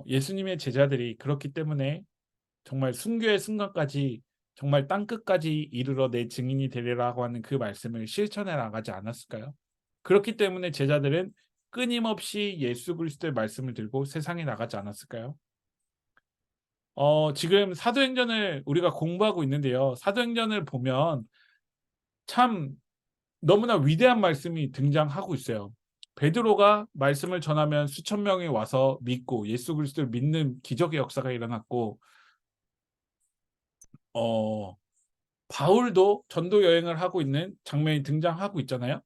예수님의 제자들이 그렇기 때문에 정말 순교의 순간까지 정말 땅끝까지 이르러 내 증인이 되리라고 하는 그 말씀을 실천해 나가지 않았을까요? 그렇기 때문에 제자들은 끊임없이 예수 그리스도의 말씀을 들고 세상에 나가지 않았을까요? 지금 사도행전을 우리가 공부하고 있는데요. 사도행전을 보면 참 너무나 위대한 말씀이 등장하고 있어요. 베드로가 말씀을 전하면 수천 명이 와서 믿고 예수 그리스도를 믿는 기적의 역사가 일어났고 바울도 전도 여행을 하고 있는 장면이 등장하고 있잖아요.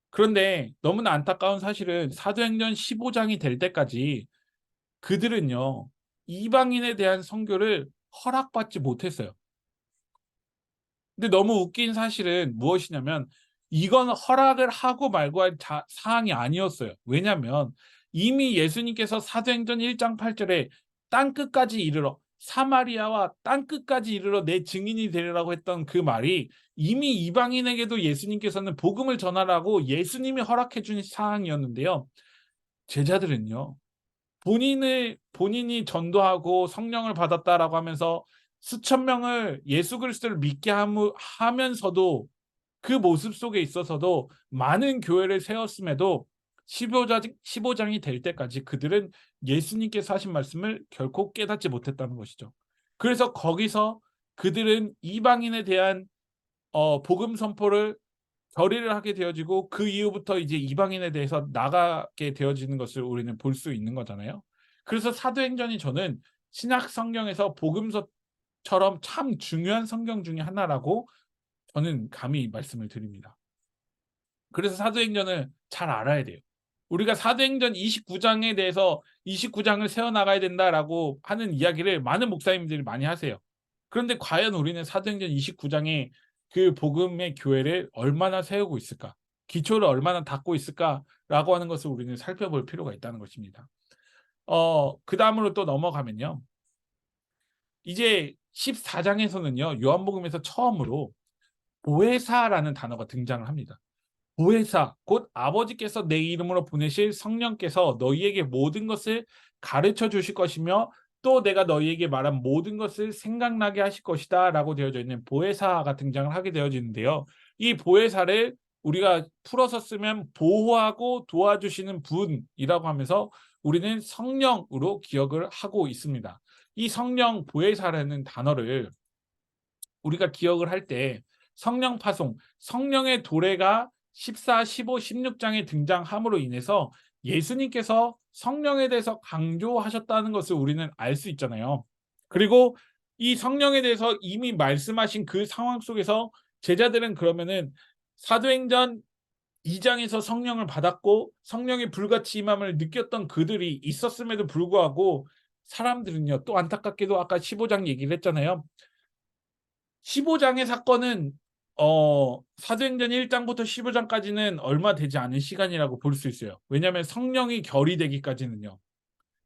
그런데 너무나 안타까운 사실은 사도행전 15장이 될 때까지 그들은요. 이방인에 대한 선교를 허락받지 못했어요. 근데 너무 웃긴 사실은 무엇이냐면 이건 허락을 하고 말고 할 사항이 아니었어요. 왜냐하면 이미 예수님께서 사도행전 1장 8절에 땅끝까지 이르러 사마리아와 땅끝까지 이르러 내 증인이 되리라고 했던 그 말이 이미 이방인에게도 예수님께서는 복음을 전하라고 예수님이 허락해 준 사항이었는데요. 제자들은요, 본인이 전도하고 성령을 받았다라고 하면서 수천 명을 예수 그리스도를 믿게 하면서도 그 모습 속에 있어서도 많은 교회를 세웠음에도 15장이 될 때까지 그들은 예수님께서 하신 말씀을 결코 깨닫지 못했다는 것이죠. 그래서 거기서 그들은 이방인에 대한 복음 선포를 결의를 하게 되어지고 그 이후부터 이제 이방인에 대해서 나가게 되어지는 것을 우리는 볼 수 있는 거잖아요. 그래서 사도행전이 저는 신약 성경에서 복음서처럼 참 중요한 성경 중에 하나라고 저는 감히 말씀을 드립니다. 그래서 사도행전을 잘 알아야 돼요. 우리가 사도행전 29장에 대해서 29장을 세워나가야 된다라고 하는 이야기를 많은 목사님들이 많이 하세요. 그런데 과연 우리는 사도행전 29장에 그 복음의 교회를 얼마나 세우고 있을까? 기초를 얼마나 닦고 있을까라고 하는 것을 우리는 살펴볼 필요가 있다는 것입니다. 그다음으로 또 넘어가면요. 이제 14장에서는요. 요한복음에서 처음으로 보혜사라는 단어가 등장을 합니다. 보혜사, 곧 아버지께서 내 이름으로 보내실 성령께서 너희에게 모든 것을 가르쳐 주실 것이며 또 내가 너희에게 말한 모든 것을 생각나게 하실 것이다 라고 되어져 있는 보혜사가 등장을 하게 되어지는데요. 이 보혜사를 우리가 풀어서 쓰면 보호하고 도와주시는 분이라고 하면서 우리는 성령으로 기억을 하고 있습니다. 이 성령 보혜사라는 단어를 우리가 기억을 할 때 성령 파송, 성령의 도래가 14, 15, 16장에 등장함으로 인해서 예수님께서 성령에 대해서 강조하셨다는 것을 우리는 알 수 있잖아요. 그리고 이 성령에 대해서 이미 말씀하신 그 상황 속에서 제자들은 그러면은 사도행전 2장에서 성령을 받았고 성령의 불같이 임함을 느꼈던 그들이 있었음에도 불구하고 사람들은요, 또 안타깝게도 아까 15장 얘기를 했잖아요. 15장의 사건은 사도행전 1장부터 15장까지는 얼마 되지 않은 시간이라고 볼 수 있어요. 왜냐하면 성령이 결의되기까지는요.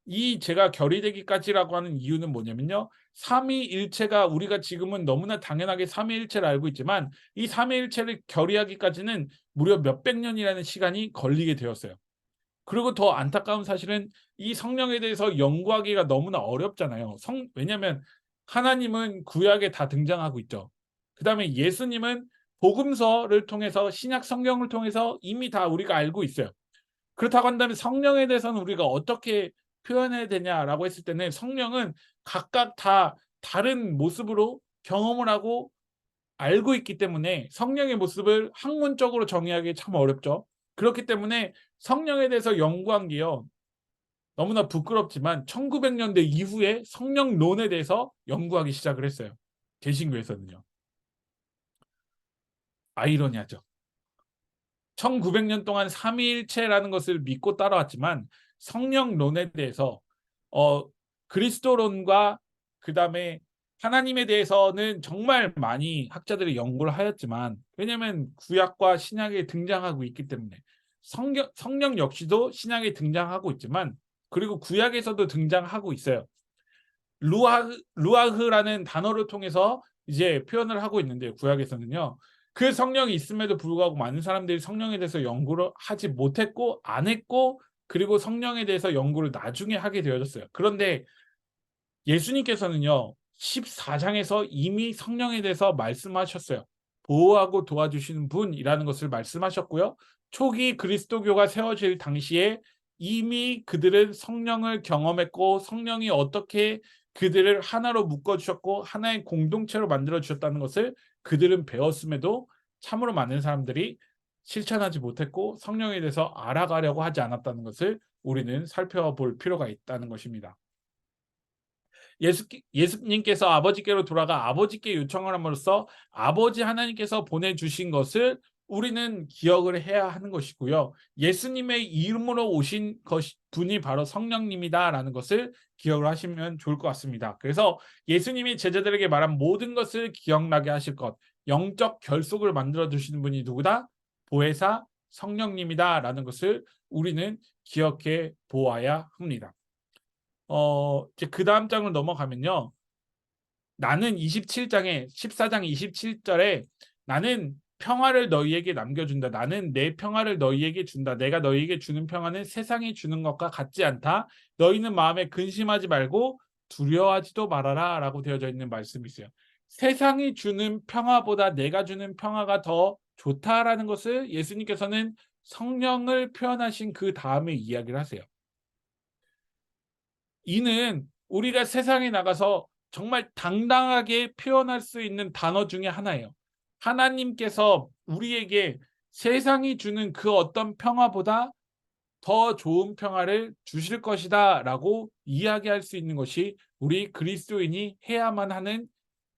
이 제가 결의되기까지라고 하는 이유는 뭐냐면요. 삼위일체가 우리가 지금은 너무나 당연하게 삼위일체를 알고 있지만 이 삼위일체를 결의하기까지는 무려 몇백 년이라는 시간이 걸리게 되었어요. 그리고 더 안타까운 사실은 이 성령에 대해서 연구하기가 너무나 어렵잖아요. 왜냐하면 하나님은 구약에 다 등장하고 있죠. 그다음에 예수님은 복음서를 통해서 신약 성경을 통해서 이미 다 우리가 알고 있어요. 그렇다고 한다면 성령에 대해서는 우리가 어떻게 표현해야 되냐라고 했을 때는 성령은 각각 다 다른 모습으로 경험을 하고 알고 있기 때문에 성령의 모습을 학문적으로 정의하기 참 어렵죠. 그렇기 때문에 성령에 대해서 연구한 게요. 너무나 부끄럽지만 1900년대 이후에 성령론에 대해서 연구하기 시작을 했어요. 개신교에서는요. 아이러니하죠. 1900년 동안 삼위일체라는 것을 믿고 따라왔지만 성령론에 대해서 그리스도론과 그다음에 하나님에 대해서는 정말 많이 학자들이 연구를 하였지만 왜냐하면 구약과 신약에 등장하고 있기 때문에 성령 역시도 신약에 등장하고 있지만 그리고 구약에서도 등장하고 있어요. 루아흐라는 단어를 통해서 이제 표현을 하고 있는데 구약에서는요. 그 성령이 있음에도 불구하고 많은 사람들이 성령에 대해서 연구를 하지 못했고 안 했고 그리고 성령에 대해서 연구를 나중에 하게 되어졌어요. 그런데 예수님께서는요. 14장에서 이미 성령에 대해서 말씀하셨어요. 보호하고 도와주시는 분이라는 것을 말씀하셨고요. 초기 그리스도교가 세워질 당시에 이미 그들은 성령을 경험했고 성령이 어떻게 그들을 하나로 묶어주셨고 하나의 공동체로 만들어주셨다는 것을 그들은 배웠음에도 참으로 많은 사람들이 실천하지 못했고 성령에 대해서 알아가려고 하지 않았다는 것을 우리는 살펴볼 필요가 있다는 것입니다. 예수님께서 아버지께로 돌아가 아버지께 요청을 함으로써 아버지 하나님께서 보내주신 것을 우리는 기억을 해야 하는 것이고요. 예수님의 이름으로 오신 분이 바로 성령님이다라는 것을 기억을 하시면 좋을 것 같습니다. 그래서 예수님이 제자들에게 말한 모든 것을 기억나게 하실 것, 영적 결속을 만들어 주시는 분이 누구다? 보혜사 성령님이다라는 것을 우리는 기억해 보아야 합니다. 이제 그 다음 장을 넘어가면요. 나는 27장에 14장 27절에 나는 평화를 너희에게 남겨준다. 나는 내 평화를 너희에게 준다. 내가 너희에게 주는 평화는 세상이 주는 것과 같지 않다. 너희는 마음에 근심하지 말고 두려워하지도 말아라 라고 되어져 있는 말씀이 있어요. 세상이 주는 평화보다 내가 주는 평화가 더 좋다라는 것을 예수님께서는 성령을 표현하신 그 다음에 이야기를 하세요. 이는 우리가 세상에 나가서 정말 당당하게 표현할 수 있는 단어 중에 하나예요. 하나님께서 우리에게 세상이 주는 그 어떤 평화보다 더 좋은 평화를 주실 것이다 라고 이야기할 수 있는 것이 우리 그리스도인이 해야만 하는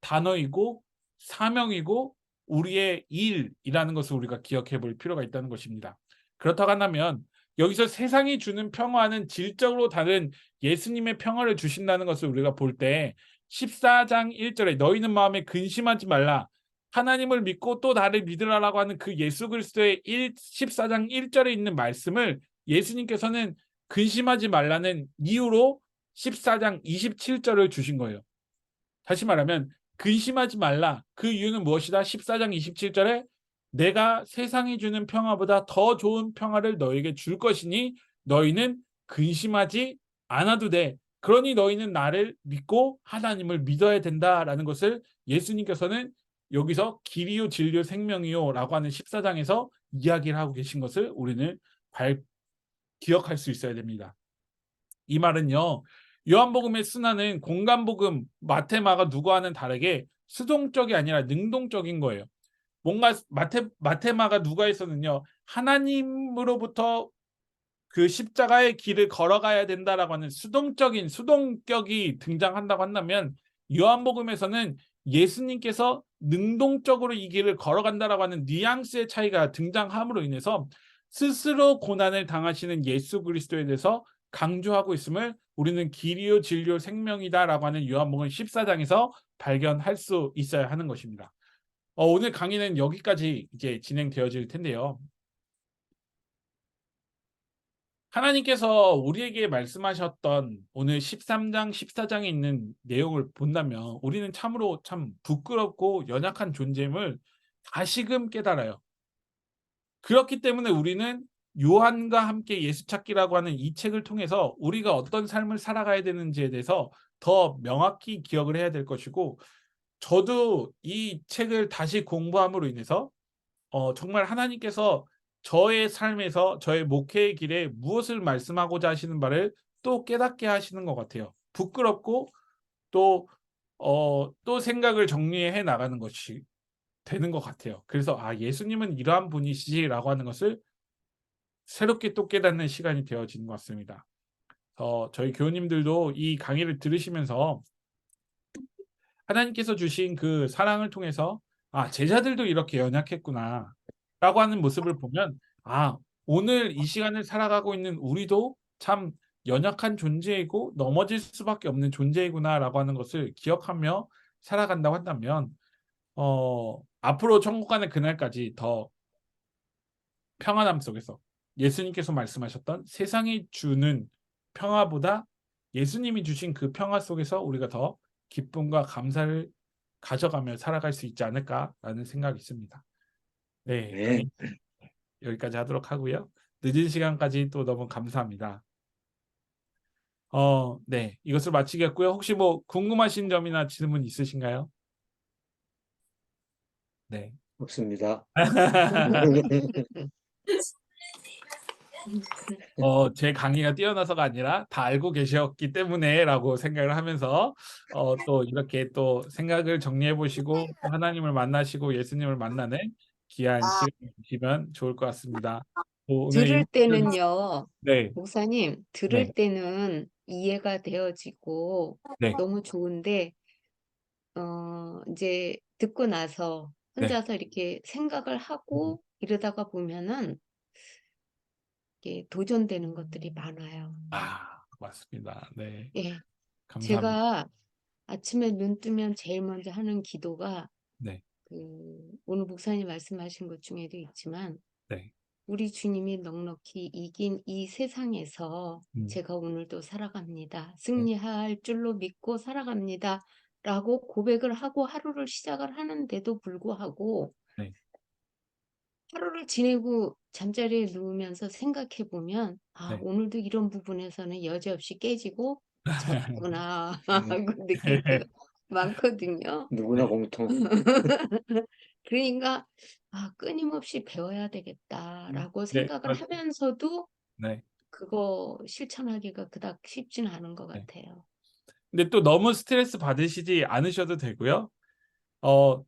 단어이고 사명이고 우리의 일이라는 것을 우리가 기억해 볼 필요가 있다는 것입니다. 그렇다고 한다면 여기서 세상이 주는 평화는 질적으로 다른 예수님의 평화를 주신다는 것을 우리가 볼 때 14장 1절에 너희는 마음에 근심하지 말라. 하나님을 믿고 또 나를 믿으라라고 하는 그 예수 그리스도의 14장 1절에 있는 말씀을 예수님께서는 근심하지 말라는 이유로 14장 27절을 주신 거예요. 다시 말하면 근심하지 말라. 그 이유는 무엇이다? 14장 27절에 내가 세상이 주는 평화보다 더 좋은 평화를 너에게 줄 것이니 너희는 근심하지 않아도 돼. 그러니 너희는 나를 믿고 하나님을 믿어야 된다라는 것을 예수님께서는 여기서 길이요 진리요 생명이요 라고 하는 14장에서 이야기를 하고 계신 것을 우리는 기억할 수 있어야 됩니다. 이 말은요. 요한복음의 순환은 공간복음, 마테마가 누구와는 다르게 수동적이 아니라 능동적인 거예요. 뭔가 마테마가 누가에서는요. 하나님으로부터 그 십자가의 길을 걸어가야 된다라고 하는 수동격이 등장한다고 한다면 요한복음에서는 예수님께서 능동적으로 이 길을 걸어간다라고 하는 뉘앙스의 차이가 등장함으로 인해서 스스로 고난을 당하시는 예수 그리스도에 대해서 강조하고 있음을 우리는 길이요 진리요 생명이다라고 하는 요한복음 14장에서 발견할 수 있어야 하는 것입니다. 오늘 강의는 여기까지 이제 진행되어질 텐데요. 하나님께서 우리에게 말씀하셨던 오늘 13장, 14장에 있는 내용을 본다면 우리는 참으로 참 부끄럽고 연약한 존재임을 다시금 깨달아요. 그렇기 때문에 우리는 요한과 함께 예수 찾기라고 하는 이 책을 통해서 우리가 어떤 삶을 살아가야 되는지에 대해서 더 명확히 기억을 해야 될 것이고 저도 이 책을 다시 공부함으로 인해서 정말 하나님께서 저의 삶에서 저의 목회의 길에 무엇을 말씀하고자 하시는 바를 또 깨닫게 하시는 것 같아요. 부끄럽고 또 또 생각을 정리해 나가는 것이 되는 것 같아요. 그래서 '아 예수님은 이러한 분이시지.'라고 하는 것을 새롭게 또 깨닫는 시간이 되어지는 것 같습니다. 저희 교우님들도 이 강의를 들으시면서 하나님께서 주신 그 사랑을 통해서 '아 제자들도 이렇게 연약했구나.'라고 하는 모습을 보면 '아 오늘 이 시간을 살아가고 있는 우리도 참 연약한 존재이고 넘어질 수밖에 없는 존재이구나.'라고 하는 것을 기억하며 살아간다고 한다면 앞으로 천국 가는 그날까지 더 평안함 속에서 예수님께서 말씀하셨던 세상이 주는 평화보다 예수님이 주신 그 평화 속에서 우리가 더 기쁨과 감사를 가져가며 살아갈 수 있지 않을까라는 생각이 있습니다. 네, 강의 네. 여기까지 하도록 하고요. 늦은 시간까지 또 너무 감사합니다. 네, 이것을 마치겠고요. 혹시 뭐 궁금하신 점이나 질문 있으신가요? 네. 없습니다. 제 강의가 뛰어나서가 아니라 다 알고 계셨기 때문에라고 생각을 하면서 또 이렇게 또 생각을 정리해 보시고 또 하나님을 만나시고 예수님을 만나는 귀한 시간이 되시면 좋을 것 같습니다. 또 오늘 들을 때는요, 네, 목사님, 네, 들을 때는 이해가 되어지고 네, 너무 좋은데, 이제 듣고 나서 네. 혼자서 이렇게 생각을 하고 이러다가 보면은 이게 도전되는 것들이 많아요. 맞습니다. 네, 예. 감사합니다. 제가 아침에 눈 뜨면 제일 먼저 하는 기도가 네, 오늘 목사님 말씀하신 것 중에도 있지만, 네, 우리 주님이 넉넉히 이긴 이 세상에서 음, 제가 오늘도 살아갑니다. 네, 승리할 줄로 믿고 살아갑니다. 라고 고백을 하고 하루를 시작을 하는데도 불구하고 네. 하루를 지내고 잠자리에 누우면서 생각해 보면 네. 오늘도 이런 부분에서는 여지없이 깨지고 졌구나 음, 하고 느낄 때가 많거든요. 누구나 공통. 그러니까 끊임없이 배워야 되겠다라고 네, 생각을 하면서도 네. 그거 실천하기가 그닥 쉽지는 않은 것 네. 같아요. 근데 또 너무 스트레스 받으시지 않으셔도 되고요. 어,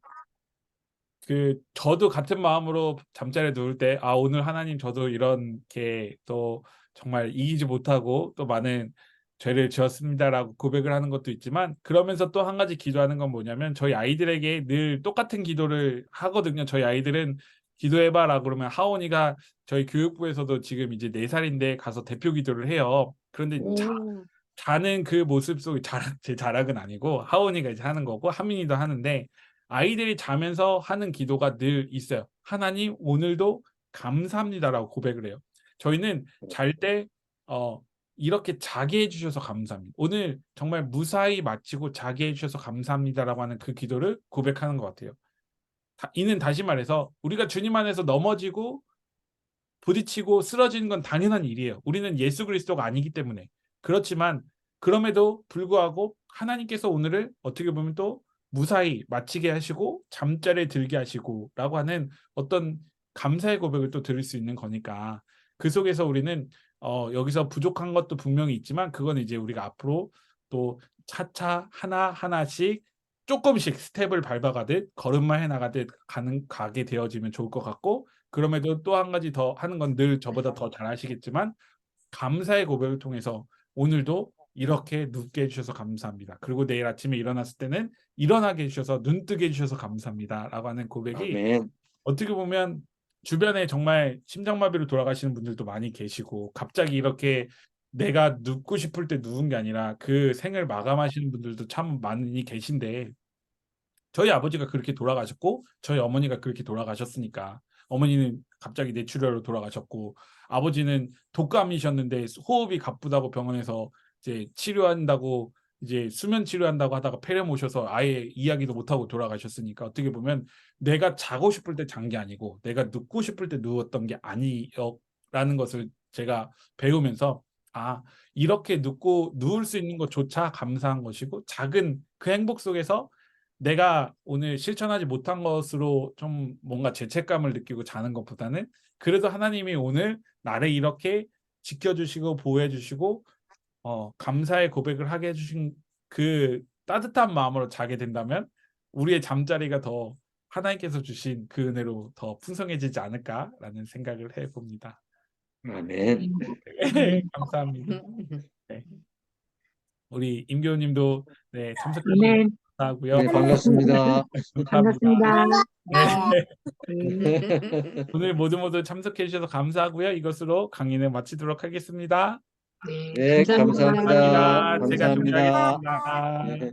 저도 같은 마음으로 잠자리에 누울 때, 오늘 하나님 저도 이렇게 또 정말 이기지 못하고 또 많은 죄를 지었습니다라고 고백을 하는 것도 있지만, 그러면서 또 한 가지 기도하는 건 뭐냐면 저희 아이들에게 늘 똑같은 기도를 하거든요. 저희 아이들은 기도해봐라 그러면 하원이가 저희 교육부에서도 지금 이제 4살인데 가서 대표 기도를 해요. 그런데 오. 자는 그 모습 속에 제 자락은 아니고 하원이가 이제 하는 거고 하민이도 하는데, 아이들이 자면서 하는 기도가 늘 있어요. 하나님 오늘도 감사합니다라고 고백을 해요. 저희는 잘 때 이렇게 자게 해주셔서 감사합니다. 오늘 정말 무사히 마치고 자게 해주셔서 감사합니다라고 하는 그 기도를 고백하는 것 같아요. 이는 다시 말해서 우리가 주님 안에서 넘어지고 부딪히고 쓰러지는 건 당연한 일이에요. 우리는 예수 그리스도가 아니기 때문에. 그렇지만 그럼에도 불구하고 하나님께서 오늘을 어떻게 보면 또 무사히 마치게 하시고 잠자리에 들게 하시고 라고 하는 어떤 감사의 고백을 또 드릴 수 있는 거니까, 그 속에서 우리는 여기서 부족한 것도 분명히 있지만 그건 이제 우리가 앞으로 또 차차 하나하나씩 조금씩 스텝을 밟아가듯 걸음마 해나가듯 가게 되어지면 좋을 것 같고, 그럼에도 또 한 가지 더 하는 건 늘 저보다 더 잘하시겠지만 감사의 고백을 통해서 오늘도 이렇게 눕게 해주셔서 감사합니다. 그리고 내일 아침에 일어났을 때는 일어나게 해주셔서 눈뜨게 해주셔서 감사합니다 라고 하는 고백이 아멘. 어떻게 보면 주변에 정말 심장마비로 돌아가시는 분들도 많이 계시고, 갑자기 이렇게 내가 눕고 싶을 때 누운 게 아니라 그 생을 마감하시는 분들도 참 많이 계신데, 저희 아버지가 그렇게 돌아가셨고 저희 어머니가 그렇게 돌아가셨으니까, 어머니는 갑자기 뇌출혈로 돌아가셨고 아버지는 독감이셨는데 호흡이 가쁘다고 병원에서 이제 치료한다고 이제 수면 치료한다고 하다가 폐렴 오셔서 아예 이야기도 못하고 돌아가셨으니까, 어떻게 보면 내가 자고 싶을 때 잔 게 아니고 내가 눕고 싶을 때 누웠던 게 아니라는 것을 제가 배우면서, 이렇게 눕고 누울 수 있는 것조차 감사한 것이고, 작은 그 행복 속에서 내가 오늘 실천하지 못한 것으로 좀 뭔가 죄책감을 느끼고 자는 것보다는 그래도 하나님이 오늘 나를 이렇게 지켜주시고 보호해주시고 감사의 고백을 하게 해주신 그 따뜻한 마음으로 자게 된다면 우리의 잠자리가 더 하나님께서 주신 그 은혜로 더 풍성해지지 않을까라는 생각을 해봅니다. 아멘. 감사합니다. 네. 우리 임교우님도 참석해 주셔서 아멘. 감사하고요. 네, 반갑습니다. 감사합니다. 반갑습니다. 네. 오늘 모두 참석해 주셔서 감사하고요. 이것으로 강의는 마치도록 하겠습니다. 네, 감사합니다. 감사합니다. 제가 감사합니다. 종료하겠습니다. 네.